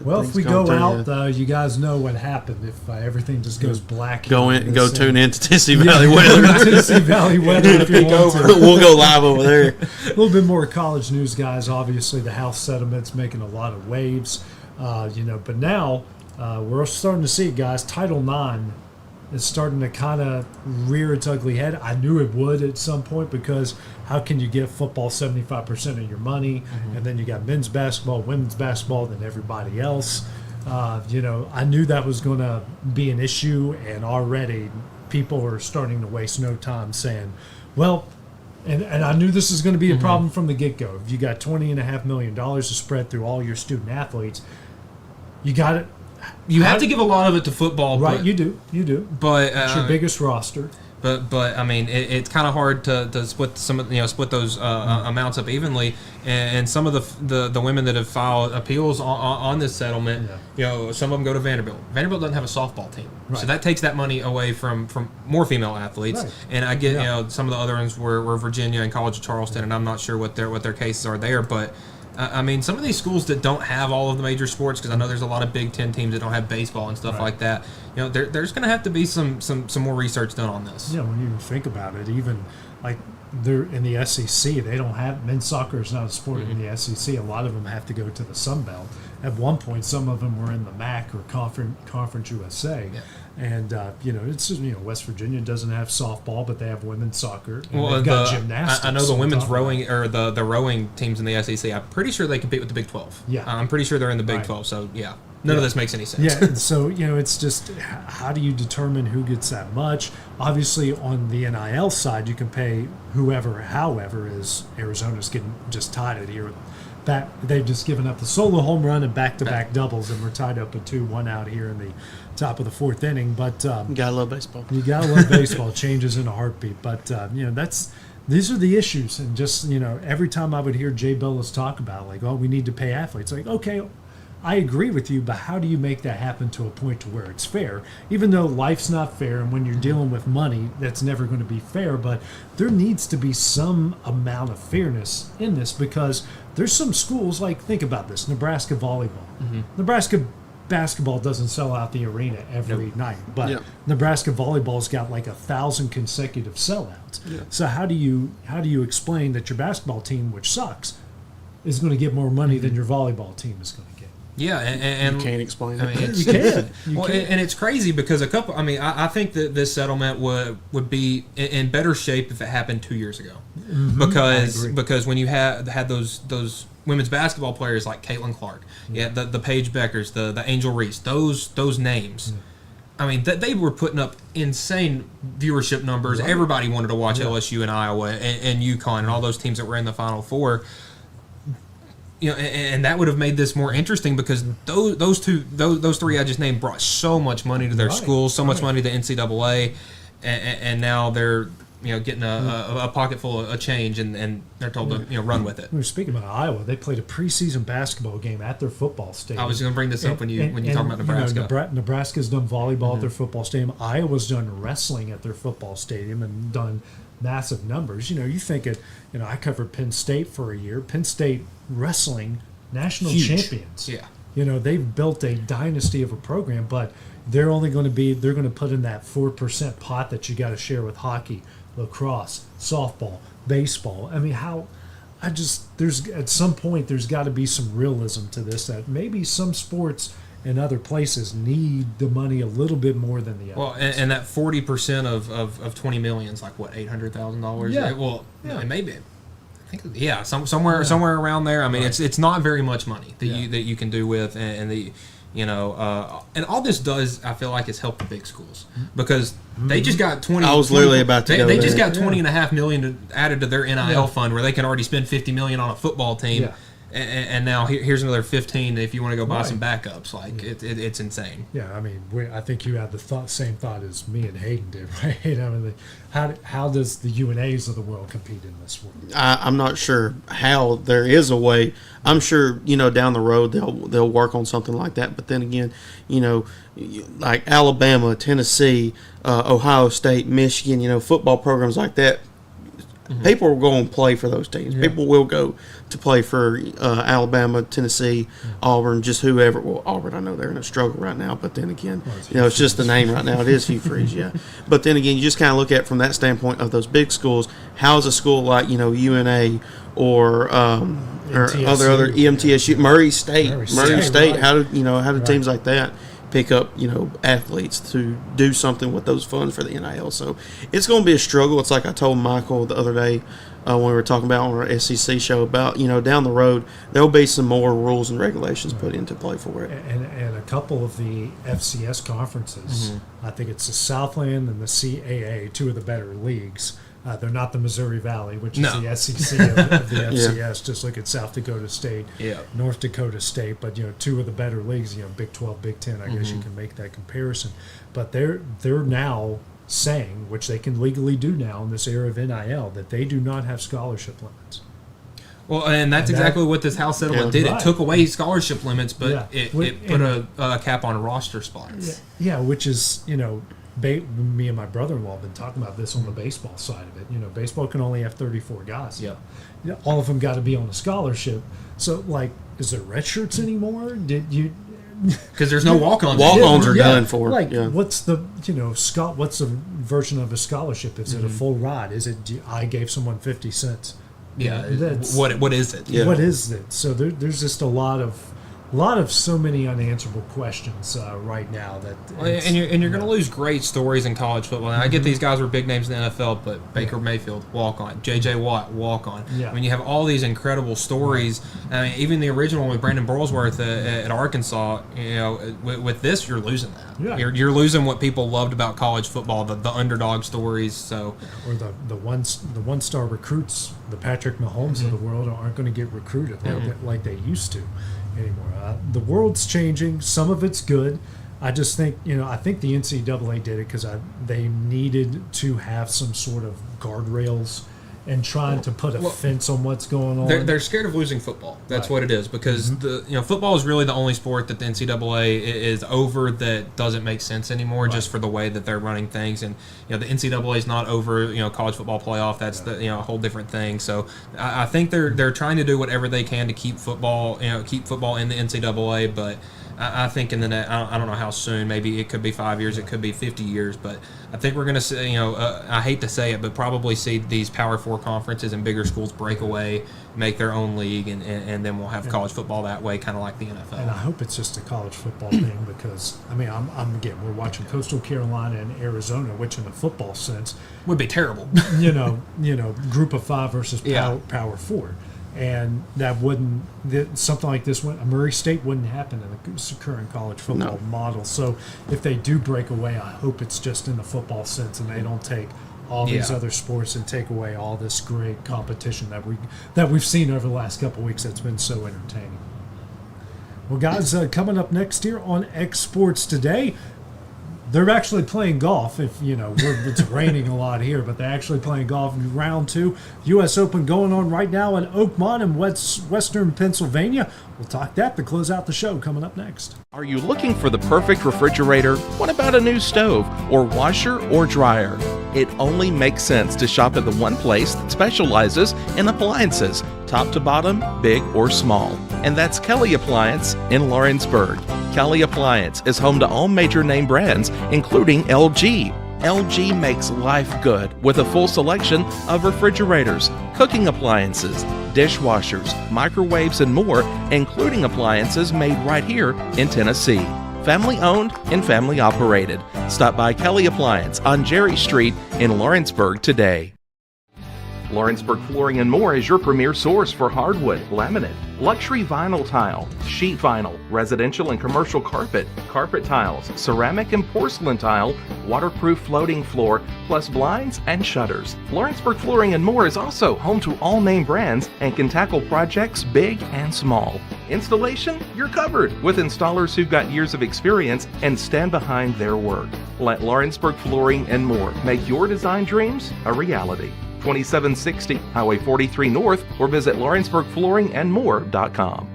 Well, if we go out, you guys know what happened. If everything just goes black, go tune in to Tennessee Valley Weather. Tennessee Valley Weather. If you want to. We'll go live over there. A little bit more college news, guys. Obviously, the House settlement's making a lot of waves, But now we're starting to see it, guys. Title IX is starting to kind of rear its ugly head. I knew it would at some point, because how can you give football 75% of your money, and then you got men's basketball, women's basketball, then everybody else? I knew that was going to be an issue, and already people are starting to waste no time saying, well, and I knew this is going to be a problem from the get-go. If you got $20.5 million to spread through all your student athletes, you got it. You have to give a lot of it to football, right? But, you do. But it's your biggest roster. But I mean, it's kind of hard to split split those amounts up evenly. And some of the women that have filed appeals on this settlement, some of them go to Vanderbilt. Vanderbilt doesn't have a softball team, so that takes that money away from more female athletes. Right. And I get some of the other ones were Virginia and College of Charleston, and I'm not sure what their cases are there, but. I mean, some of these schools that don't have all of the major sports, because I know there's a lot of Big Ten teams that don't have baseball and stuff like that. You know, there's going to have to be some more research done on this. Yeah, when you think about it, even like they're in the SEC, they don't have men's soccer is not a sport in the SEC. A lot of them have to go to the Sun Belt. At one point, some of them were in the MAC or Conference USA. Yeah. And, it's just, West Virginia doesn't have softball, but they have women's soccer. And they've got gymnastics. I know the women's rowing, or the rowing teams in the SEC, I'm pretty sure they compete with the Big 12. Yeah. I'm pretty sure they're in the Big 12, so yeah. None of this makes any sense. Yeah, so, it's just how do you determine who gets that much? Obviously, on the NIL side, you can pay whoever, however, is Arizona's getting just tied it here. They've just given up the solo home run and back-to-back doubles, and we're tied up at 2-1 out here in the top of the fourth inning. But you gotta love baseball. You gotta love baseball. Changes in a heartbeat. But these are the issues. And just every time I would hear Jay Billis talk about we need to pay athletes. Like, okay, I agree with you, but how do you make that happen to a point to where it's fair? Even though life's not fair, and when you're dealing with money, that's never going to be fair, but there needs to be some amount of fairness in this, because there's some schools, think about this, Nebraska volleyball. Nebraska basketball doesn't sell out the arena every night, but Nebraska volleyball's got 1,000 consecutive sellouts. Yeah. So how do you explain that your basketball team, which sucks, is going to get more money than your volleyball team is going to get? Yeah, and you can't explain it. I mean, you can. And it's crazy because I think that this settlement would be in better shape if it happened 2 years ago, because when you had those women's basketball players like Caitlin Clark, the Paige Beckers, the Angel Reese, those names. I mean, they were putting up insane viewership numbers. Right. Everybody wanted to watch LSU and Iowa and UConn and all those teams that were in the Final Four. And that would have made this more interesting, because those three I just named brought so much money to their schools, so much money to the NCAA, and now they're getting a pocket full of change, and they're told to run with it. We were speaking about Iowa. They played a preseason basketball game at their football stadium. I was going to bring this up when you talk about Nebraska. Nebraska's done volleyball at their football stadium. Iowa's done wrestling at their football stadium and done massive numbers. You think it. I covered Penn State for a year. Penn State wrestling national champions. Yeah. They've built a dynasty of a program, but they're going to put in that 4% pot that you got to share with hockey, lacrosse, softball, baseball. I mean, there's at some point there's got to be some realism to this, that maybe some sports and other places need the money a little bit more than the others. Well, and that 40% of 20 million is $800,000? Yeah. Well, maybe. I think, somewhere around there. I mean, it's not very much money that you can do with, and all this does, I feel like, is help the big schools, because they just got 20. I was literally about to go They there. just got $20.5 million added to their NIL fund, where they can already spend $50 million on a football team. Yeah. And now here's another 15 if you want to go buy some backups. It's insane. Yeah, I mean, I think you had the same thought as me and Hayden did, right? I mean, how does the UNAs of the world compete in this world? I'm not sure how. There is a way. I'm sure down the road they'll work on something like that. But then again, like Alabama, Tennessee, Ohio State, Michigan, football programs like that. Mm-hmm. People will go and play for those teams. Yeah. People will go to play for Alabama, Tennessee, Auburn, just whoever. Well, Auburn, I know they're in a struggle right now, but then again, it's just the name right now. It is Hugh Freeze, yeah. But then again, you just kind of look at it from that standpoint of those big schools. How's a school like UNA or other EMTSU, Murray State, right. How do teams like that pick up, athletes to do something with those funds for the NIL? So it's going to be a struggle. It's like I told Michael the other day when we were talking about on our SEC show about, down the road, there'll be some more rules and regulations put into play for it. And a couple of the FCS conferences, I think it's the Southland and the CAA, two of the better leagues. They're not the Missouri Valley, which is the SEC of the FCS. Yeah. Just look at South Dakota State, North Dakota State. But two of the better leagues, Big 12, Big 10. I guess you can make that comparison. But they're now saying, which they can legally do now in this era of NIL, that they do not have scholarship limits. Well, and that's exactly what this House settlement did. It took away scholarship limits, but it put a cap on roster spots. Yeah, which is me and my brother-in-law have been talking about this on the baseball side of it. You know, baseball can only have 34 guys. Yeah. All of them got to be on a scholarship. So, like, is there red shirts anymore? Did you? Because there's no walk-ons. Walk-ons are done for. Like, what's the what's the version of a scholarship? Is it a full ride? Is it I gave someone 50 cents? Yeah. That's, what is it? Yeah. What is it? So there's just a lot of so many unanswerable questions right now that and you're going to lose great stories in college football. And I get these guys were big names in the NFL, but Baker Mayfield, walk on, J.J. Watt, walk on. Yeah. I mean, you have all these incredible stories. I mean, even the original one with Brandon Burlsworth at Arkansas. You know, with this, you're losing that. Yeah. You're losing what people loved about college football, the underdog stories. So, or the one-star recruits, the Patrick Mahomes of the world aren't going to get recruited like they used to anymore. The world's changing. Some of it's good. I just think, I think the NCAA did it because they needed to have some sort of guardrails and trying to put a fence on what's going on. They're scared of losing football. That's what it is, because football is really the only sport that the NCAA is over that doesn't make sense anymore, just for the way that they're running things. And the NCAA is not over college football playoff. That's a whole different thing. So I think they're trying to do whatever they can to keep football in the NCAA, but I think in the net, I don't know how soon. Maybe it could be 5 years, it could be 50 years, but I think we're going to see, I hate to say it, but probably see these Power 4 conferences and bigger schools break away, make their own league, and then we'll have college football that way, kind of like the NFL. And I hope it's just a college football thing because, we're watching Coastal Carolina and Arizona, which in a football sense would be terrible. Group of 5 versus Power 4. And something like this, Murray State wouldn't happen in the current college football model. So if they do break away, I hope it's just in the football sense and they don't take all these other sports and take away all this great competition that we've seen over the last couple of weeks that's been so entertaining. Well, guys, coming up next here on X Sports Today, they're actually playing golf. It's raining a lot here, but they're actually playing golf in round 2. U.S. Open going on right now in Oakmont in western Pennsylvania. We'll talk that to close out the show coming up next. Are you looking for the perfect refrigerator? What about a new stove or washer or dryer? It only makes sense to shop at the one place that specializes in appliances, top to bottom, big or small. And that's Kelly Appliance in Lawrenceburg. Kelly Appliance is home to all major name brands, including LG. LG makes life good with a full selection of refrigerators, cooking appliances, dishwashers, microwaves, and more, including appliances made right here in Tennessee. Family owned and family operated. Stop by Kelly Appliance on Jerry Street in Lawrenceburg today. Lawrenceburg Flooring and More is your premier source for hardwood, laminate, luxury vinyl tile, sheet vinyl, residential and commercial carpet, carpet tiles, ceramic and porcelain tile, waterproof floating floor, plus blinds and shutters. Lawrenceburg Flooring and More is also home to all name brands and can tackle projects big and small. Installation? You're covered with installers who've got years of experience and stand behind their work. Let Lawrenceburg Flooring and More make your design dreams a reality. 2760 Highway 43 North, or visit LawrenceburgFlooringandMore.com.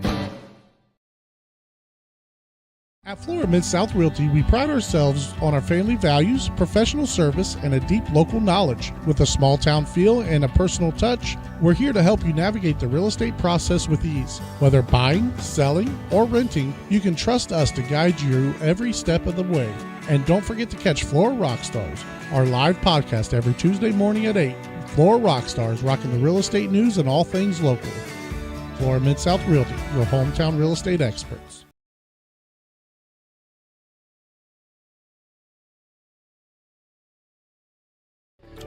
At Flora Mid-South Realty, we pride ourselves on our family values, professional service, and a deep local knowledge. With a small town feel and a personal touch, we're here to help you navigate the real estate process with ease. Whether buying, selling, or renting, you can trust us to guide you every step of the way. And don't forget to catch Flora Rockstars, our live podcast every Tuesday morning at 8. Flora Rockstars, rocking the real estate news and all things local. Flora Mid-South Realty, your hometown real estate experts.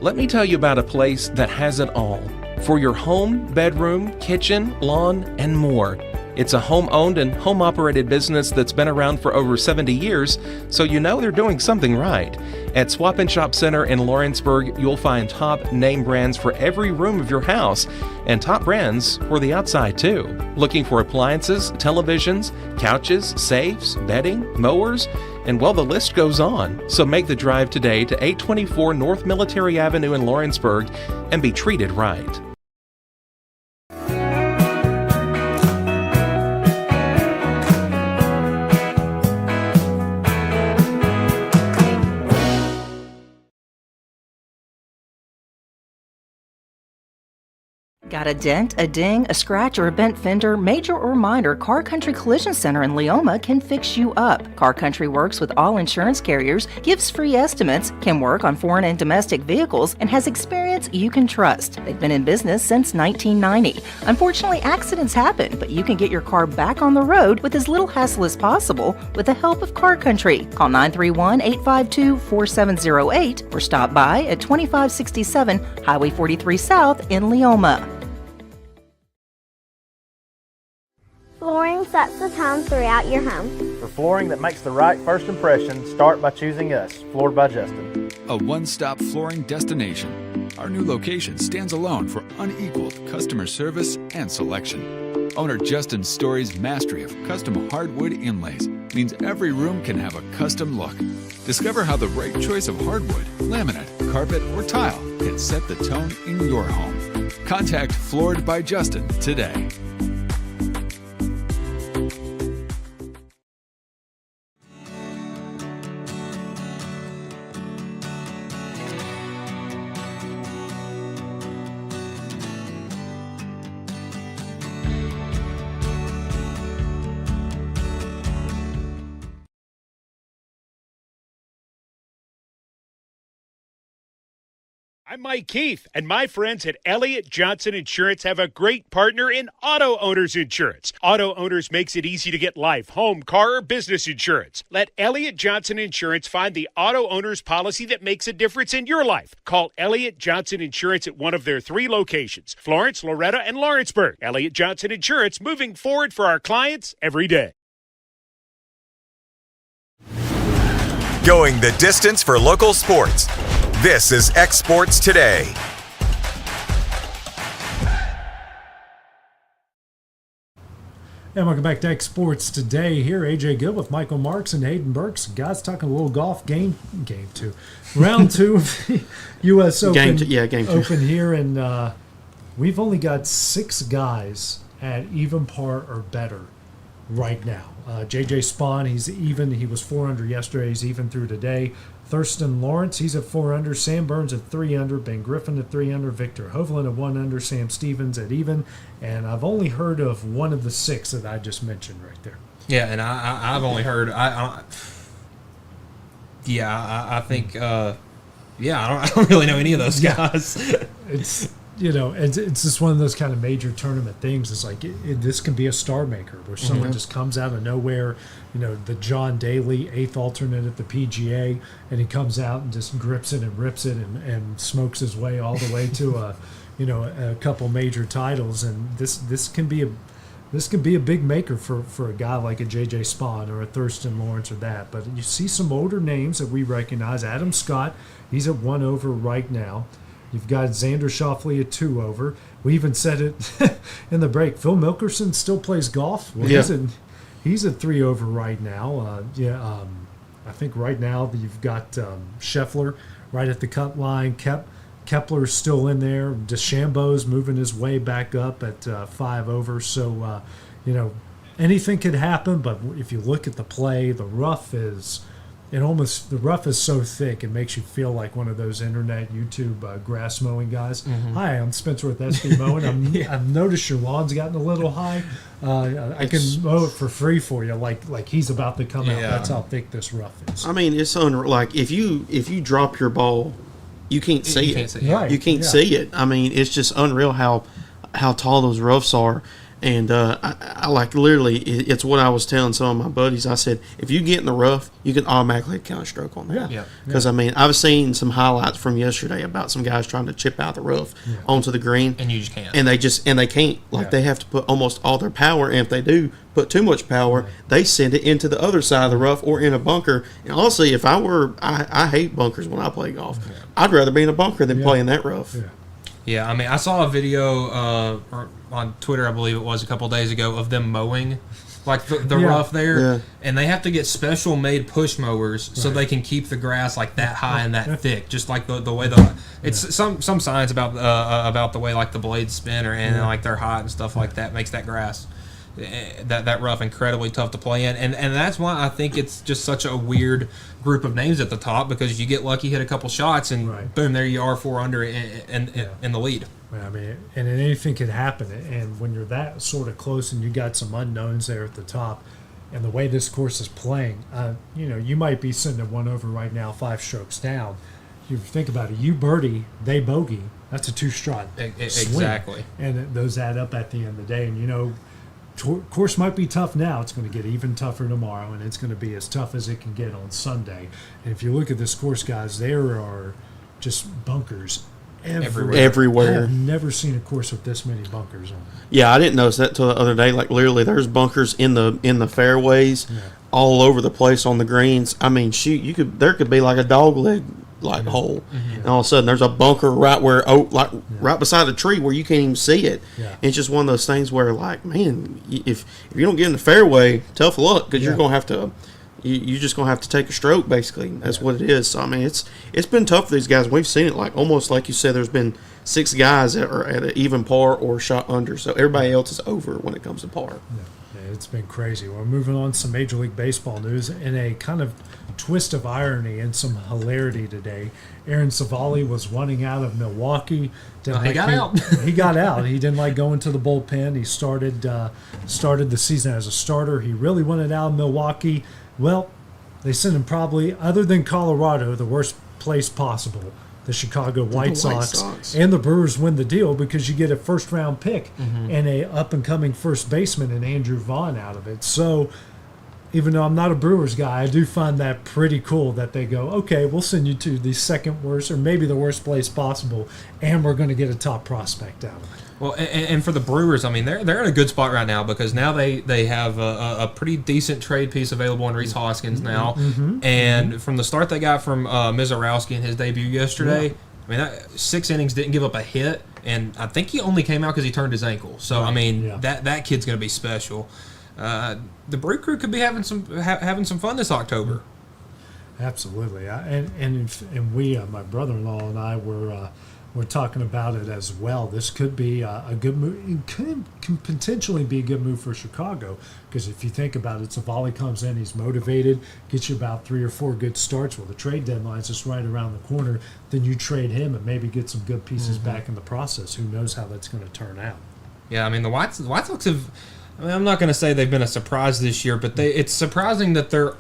Let me tell you about a place that has it all for your home, bedroom, kitchen, lawn, and more. It's a home-owned and home-operated business that's been around for over 70 years, so you know they're doing something right. At Swap and Shop Center in Lawrenceburg, you'll find top name brands for every room of your house, and top brands for the outside too. Looking for appliances, televisions, couches, safes, bedding, mowers, and well, the list goes on. So make the drive today to 824 North Military Avenue in Lawrenceburg and be treated right. Got a dent, a ding, a scratch, or a bent fender? Major or minor, Car Country Collision Center in Leoma can fix you up. Car Country works with all insurance carriers, gives free estimates, can work on foreign and domestic vehicles, and has experience you can trust. They've been in business since 1990. Unfortunately, accidents happen, but you can get your car back on the road with as little hassle as possible with the help of Car Country. Call 931-852-4708 or stop by at 2567 Highway 43 South in Leoma. Flooring sets the tone throughout your home. For flooring that makes the right first impression, start by choosing us, Floored by Justin. A one-stop flooring destination. Our new location stands alone for unequaled customer service and selection. Owner Justin Story's mastery of custom hardwood inlays means every room can have a custom look. Discover how the right choice of hardwood, laminate, carpet, or tile can set the tone in your home. Contact Floored by Justin today. I'm Mike Keith, and my friends at Elliott Johnson Insurance have a great partner in Auto Owners Insurance. Auto Owners makes it easy to get life, home, car, or business insurance. Let Elliott Johnson Insurance find the Auto Owners policy that makes a difference in your life. Call Elliott Johnson Insurance at one of their 3 locations, Florence, Loretto, and Lawrenceburg. Elliott Johnson Insurance, moving forward for our clients every day. Going the distance for local sports. This is X Sports Today. And welcome back to X Sports Today. Here, AJ Good with Michael Marks and Hayden Burks. Guys, talking a little golf. Game 2. Round 2 of the U.S. Open. Game 2. Open here, and we've only got 6 guys at even par or better right now. J.J. Spaun, he's even. He was 4 under yesterday. He's even through today. Thurston Lawrence, he's at 4 under. Sam Burns at 3 under. Ben Griffin at 3 under. Victor Hovland at 1 under. Sam Stevens at even. And I've only heard of one of the 6 that I just mentioned right there. Yeah, and I've only heard. I think. I don't really know any of those guys. It's it's just one of those kind of major tournament things. It's like this can be a star maker where someone just comes out of nowhere. The John Daly 8th alternate at the PGA, and he comes out and just grips it and rips it and smokes his way all the way to a couple major titles. And this can be a big maker for a guy like a J.J. Spaun or a Thurston Lawrence or that. But you see some older names that we recognize. Adam Scott, he's at 1 over right now. You've got Xander Schauffele at 2 over. We even said it in the break. Phil Mickelson still plays golf. Well, he's at 3 over right now. I think right now you've got Scheffler right at the cut line. Kepler's still in there. DeChambeau's moving his way back up at 5 over. So, anything could happen. But if you look at the play, the rough is so thick it makes you feel like one of those internet YouTube grass mowing guys. Hi, I'm Spencer with SB Mowing. I've noticed your lawn's gotten a little high. I can mow it for free for you, like he's about to come out. That's how thick this rough is. I mean, it's like if you drop your ball, you can't see it. Right. You can't see it. I mean, it's just unreal how tall those roughs are. And I like literally, it's what I was telling some of my buddies. I said, if you get in the rough, you can automatically counter-stroke on that. Because, I mean, I've seen some highlights from yesterday about some guys trying to chip out the rough onto the green. And you just can't. And they can't. Like, they have to put almost all their power. And if they do put too much power, they send it into the other side of the rough or in a bunker. And honestly, if I hate bunkers when I play golf. I'd rather be in a bunker than play in that rough. Yeah, I mean, I saw a video on Twitter, I believe it was, a couple days ago, of them mowing, like the rough there, and they have to get special made push mowers so they can keep the grass like that high and that thick, just like the way it's some science about the way like the blades spin and like they're hot and stuff like that makes that grass. that rough incredibly tough to play in, and that's why I think it's just such a weird group of names at the top, because you get lucky, hit a couple shots, and boom, there you are, 4 under in the lead. I mean, and anything could happen, and when you're that sort of close and you got some unknowns there at the top, and the way this course is playing, you might be sitting at 1 over right now, 5 strokes down. You think about it, you birdie, they bogey. That's a 2-shot swing. Exactly. And those add up at the end of the day. And, course might be tough now. It's going to get even tougher tomorrow, and it's going to be as tough as it can get on Sunday. And if you look at this course, guys, there are just bunkers everywhere. I've never seen a course with this many bunkers on it. Yeah, I didn't notice that till the other day. Like, literally, there's bunkers in the fairways all over the place on the greens. I mean, shoot, there could be like a dog leg hole, and all of a sudden there's a bunker right where right beside the tree where you can't even see it. It's just one of those things where, like, man, if you don't get in the fairway, tough luck, because you're gonna have to. You're just gonna have to take a stroke, basically. That's what it is. So I mean, it's been tough for these guys. We've seen it, like, almost like you said. There's been 6 guys that are at an even par or shot under. So everybody else is over when it comes to par. Yeah, it's been crazy. We're moving on to some Major League Baseball news in a kind of twist of irony and some hilarity today. Aaron Savali was running out of Milwaukee. He got out. He got out. He didn't like going to the bullpen. He started the season as a starter. He really wanted out of Milwaukee. Well, they sent him probably, other than Colorado, the worst place possible. The Chicago White Sox and the Brewers win the deal, because you get a first-round pick and a up-and-coming first baseman in Andrew Vaughn out of it. So even though I'm not a Brewers guy, I do find that pretty cool that they go, okay, we'll send you to the second worst or maybe the worst place possible, and we're going to get a top prospect out of it. Well, and for the Brewers, I mean, they're in a good spot right now, because now they have a pretty decent trade piece available in Rhys Hoskins now. And from the start they got from Mizorowski in his debut yesterday, I mean, 6 innings, didn't give up a hit, and I think he only came out because he turned his ankle. So, I mean, that kid's going to be special. The Brew Crew could be having some fun this October. Absolutely. And we, my brother-in-law and I we're talking about it as well. This could be a good move. It can potentially be a good move for Chicago, because if you think about it, Savali comes in, he's motivated, gets you about 3 or 4 good starts. Well, the trade deadline's just right around the corner. Then you trade him and maybe get some good pieces back in the process. Who knows how that's going to turn out? Yeah, I mean, the White Sox have. I mean, I'm not going to say they've been a surprise this year, but it's surprising that they're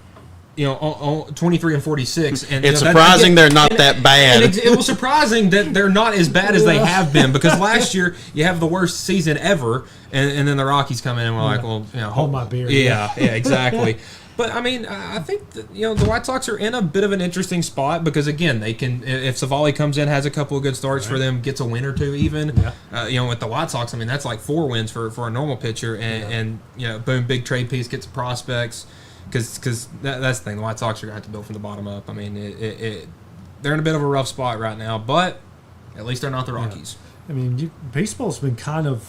23 and 46, and it's surprising they're not that bad. And it was surprising that they're not as bad as they have been, because last year you have the worst season ever, and then the Rockies come in and we're like, well, hold my beer. Yeah, exactly. But I mean, I think that, the White Sox are in a bit of an interesting spot, because again, they can, if Savali comes in, has a couple of good starts for them, gets a win or two even. With the White Sox, I mean, that's like 4 wins for a normal pitcher, and boom, big trade piece, gets some prospects. Because that's the thing, the White Sox are going to have to build from the bottom up. I mean, they're in a bit of a rough spot right now, but at least they're not the Rockies. I mean, baseball's been kind of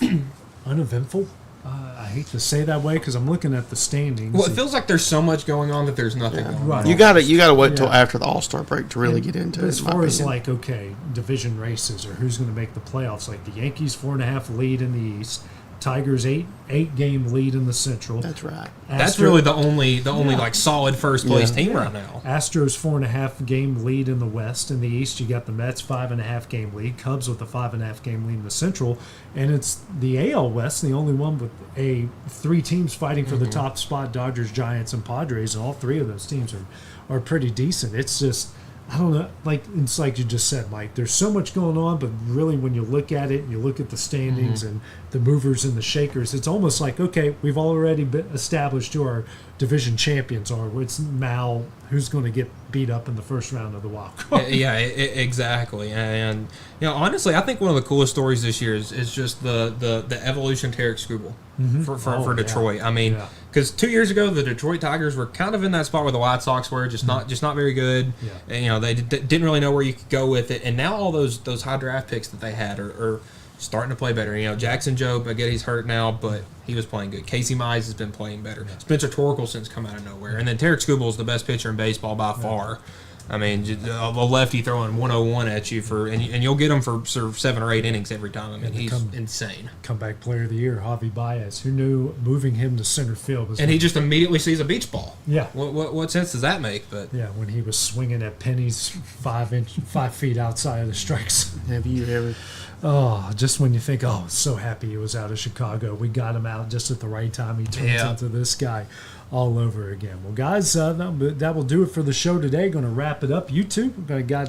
uneventful. I hate to say that way, because I'm looking at the standings. Well, it feels like there's so much going on that there's nothing going on. Right. You gotta wait till after the All-Star break to really get into it. As far as division races or who's going to make the playoffs, like the Yankees 4.5 lead in the East. Tigers 8-game lead in the Central. That's right. That's really the only like solid first place team right now. Astros 4.5-game lead in the West. In the East, you got the Mets 5.5-game lead. Cubs with a 5.5-game lead in the Central, and it's the AL West, the only one with 3 teams fighting for the top spot: Dodgers, Giants, and Padres. And all 3 of those teams are pretty decent. It's just, I don't know, it's like you just said, Mike, there's so much going on, but really when you look at it and you look at the standings and the movers and the shakers, it's almost like, okay, we've already been established who our division champions are. It's now who's going to get beat up in the first round of the wild card. Yeah, exactly. And honestly, I think one of the coolest stories this year is just the evolution of Tarek Skubal for Detroit. Yeah. I mean, because 2 years ago the Detroit Tigers were kind of in that spot where the White Sox were, just not very good. Yeah. And, they didn't really know where you could go with it. And now all those high draft picks that they had are starting to play better. Jackson Jobe, I get he's hurt now, but he was playing good. Casey Mize has been playing better. Spencer Torkelson's come out of nowhere. And then Tarek Skubal is the best pitcher in baseball by far. I mean, a lefty throwing 101 at you and you'll get him for 7 or 8 innings every time. I mean, he's insane. Comeback player of the year, Javi Baez. Who knew moving him to center field was? And he just immediately sees a beach ball. Yeah. What sense does that make? But yeah, when he was swinging at pennies 5 feet outside of the strikes. Have you ever? Oh, just when you think, so happy he was out of Chicago. We got him out just at the right time. He turns into this guy all over again. Well, guys, that will do it for the show today. Going to wrap it up. YouTube, got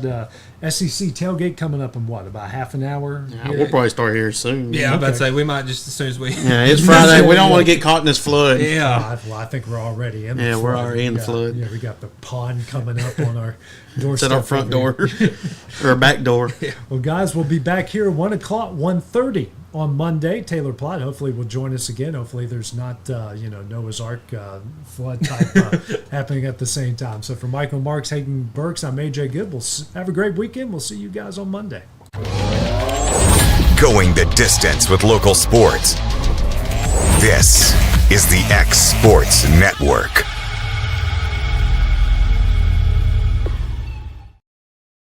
SEC tailgate coming up in about half an hour? Yeah, we'll probably start here soon. Yeah, I'm about to say we might just as soon as we. Yeah, it's Friday. We don't want to get caught in this flood. Yeah. Well, I think we're already in the flood. Yeah, we're already in the flood. Yeah, we got the pond coming up on our doorstep. It's at our front door or back door. Yeah. Well, guys, we'll be back here 1 o'clock, 1:30 on Monday. Taylor Plott hopefully will join us again. Hopefully there's not Noah's Ark flood type happening at the same time. So for Michael Marks, Hayden Burks, I'm AJ Good. We'll have a great weekend. We'll see you guys on Monday. Going the distance with local sports. This is the X Sports Network.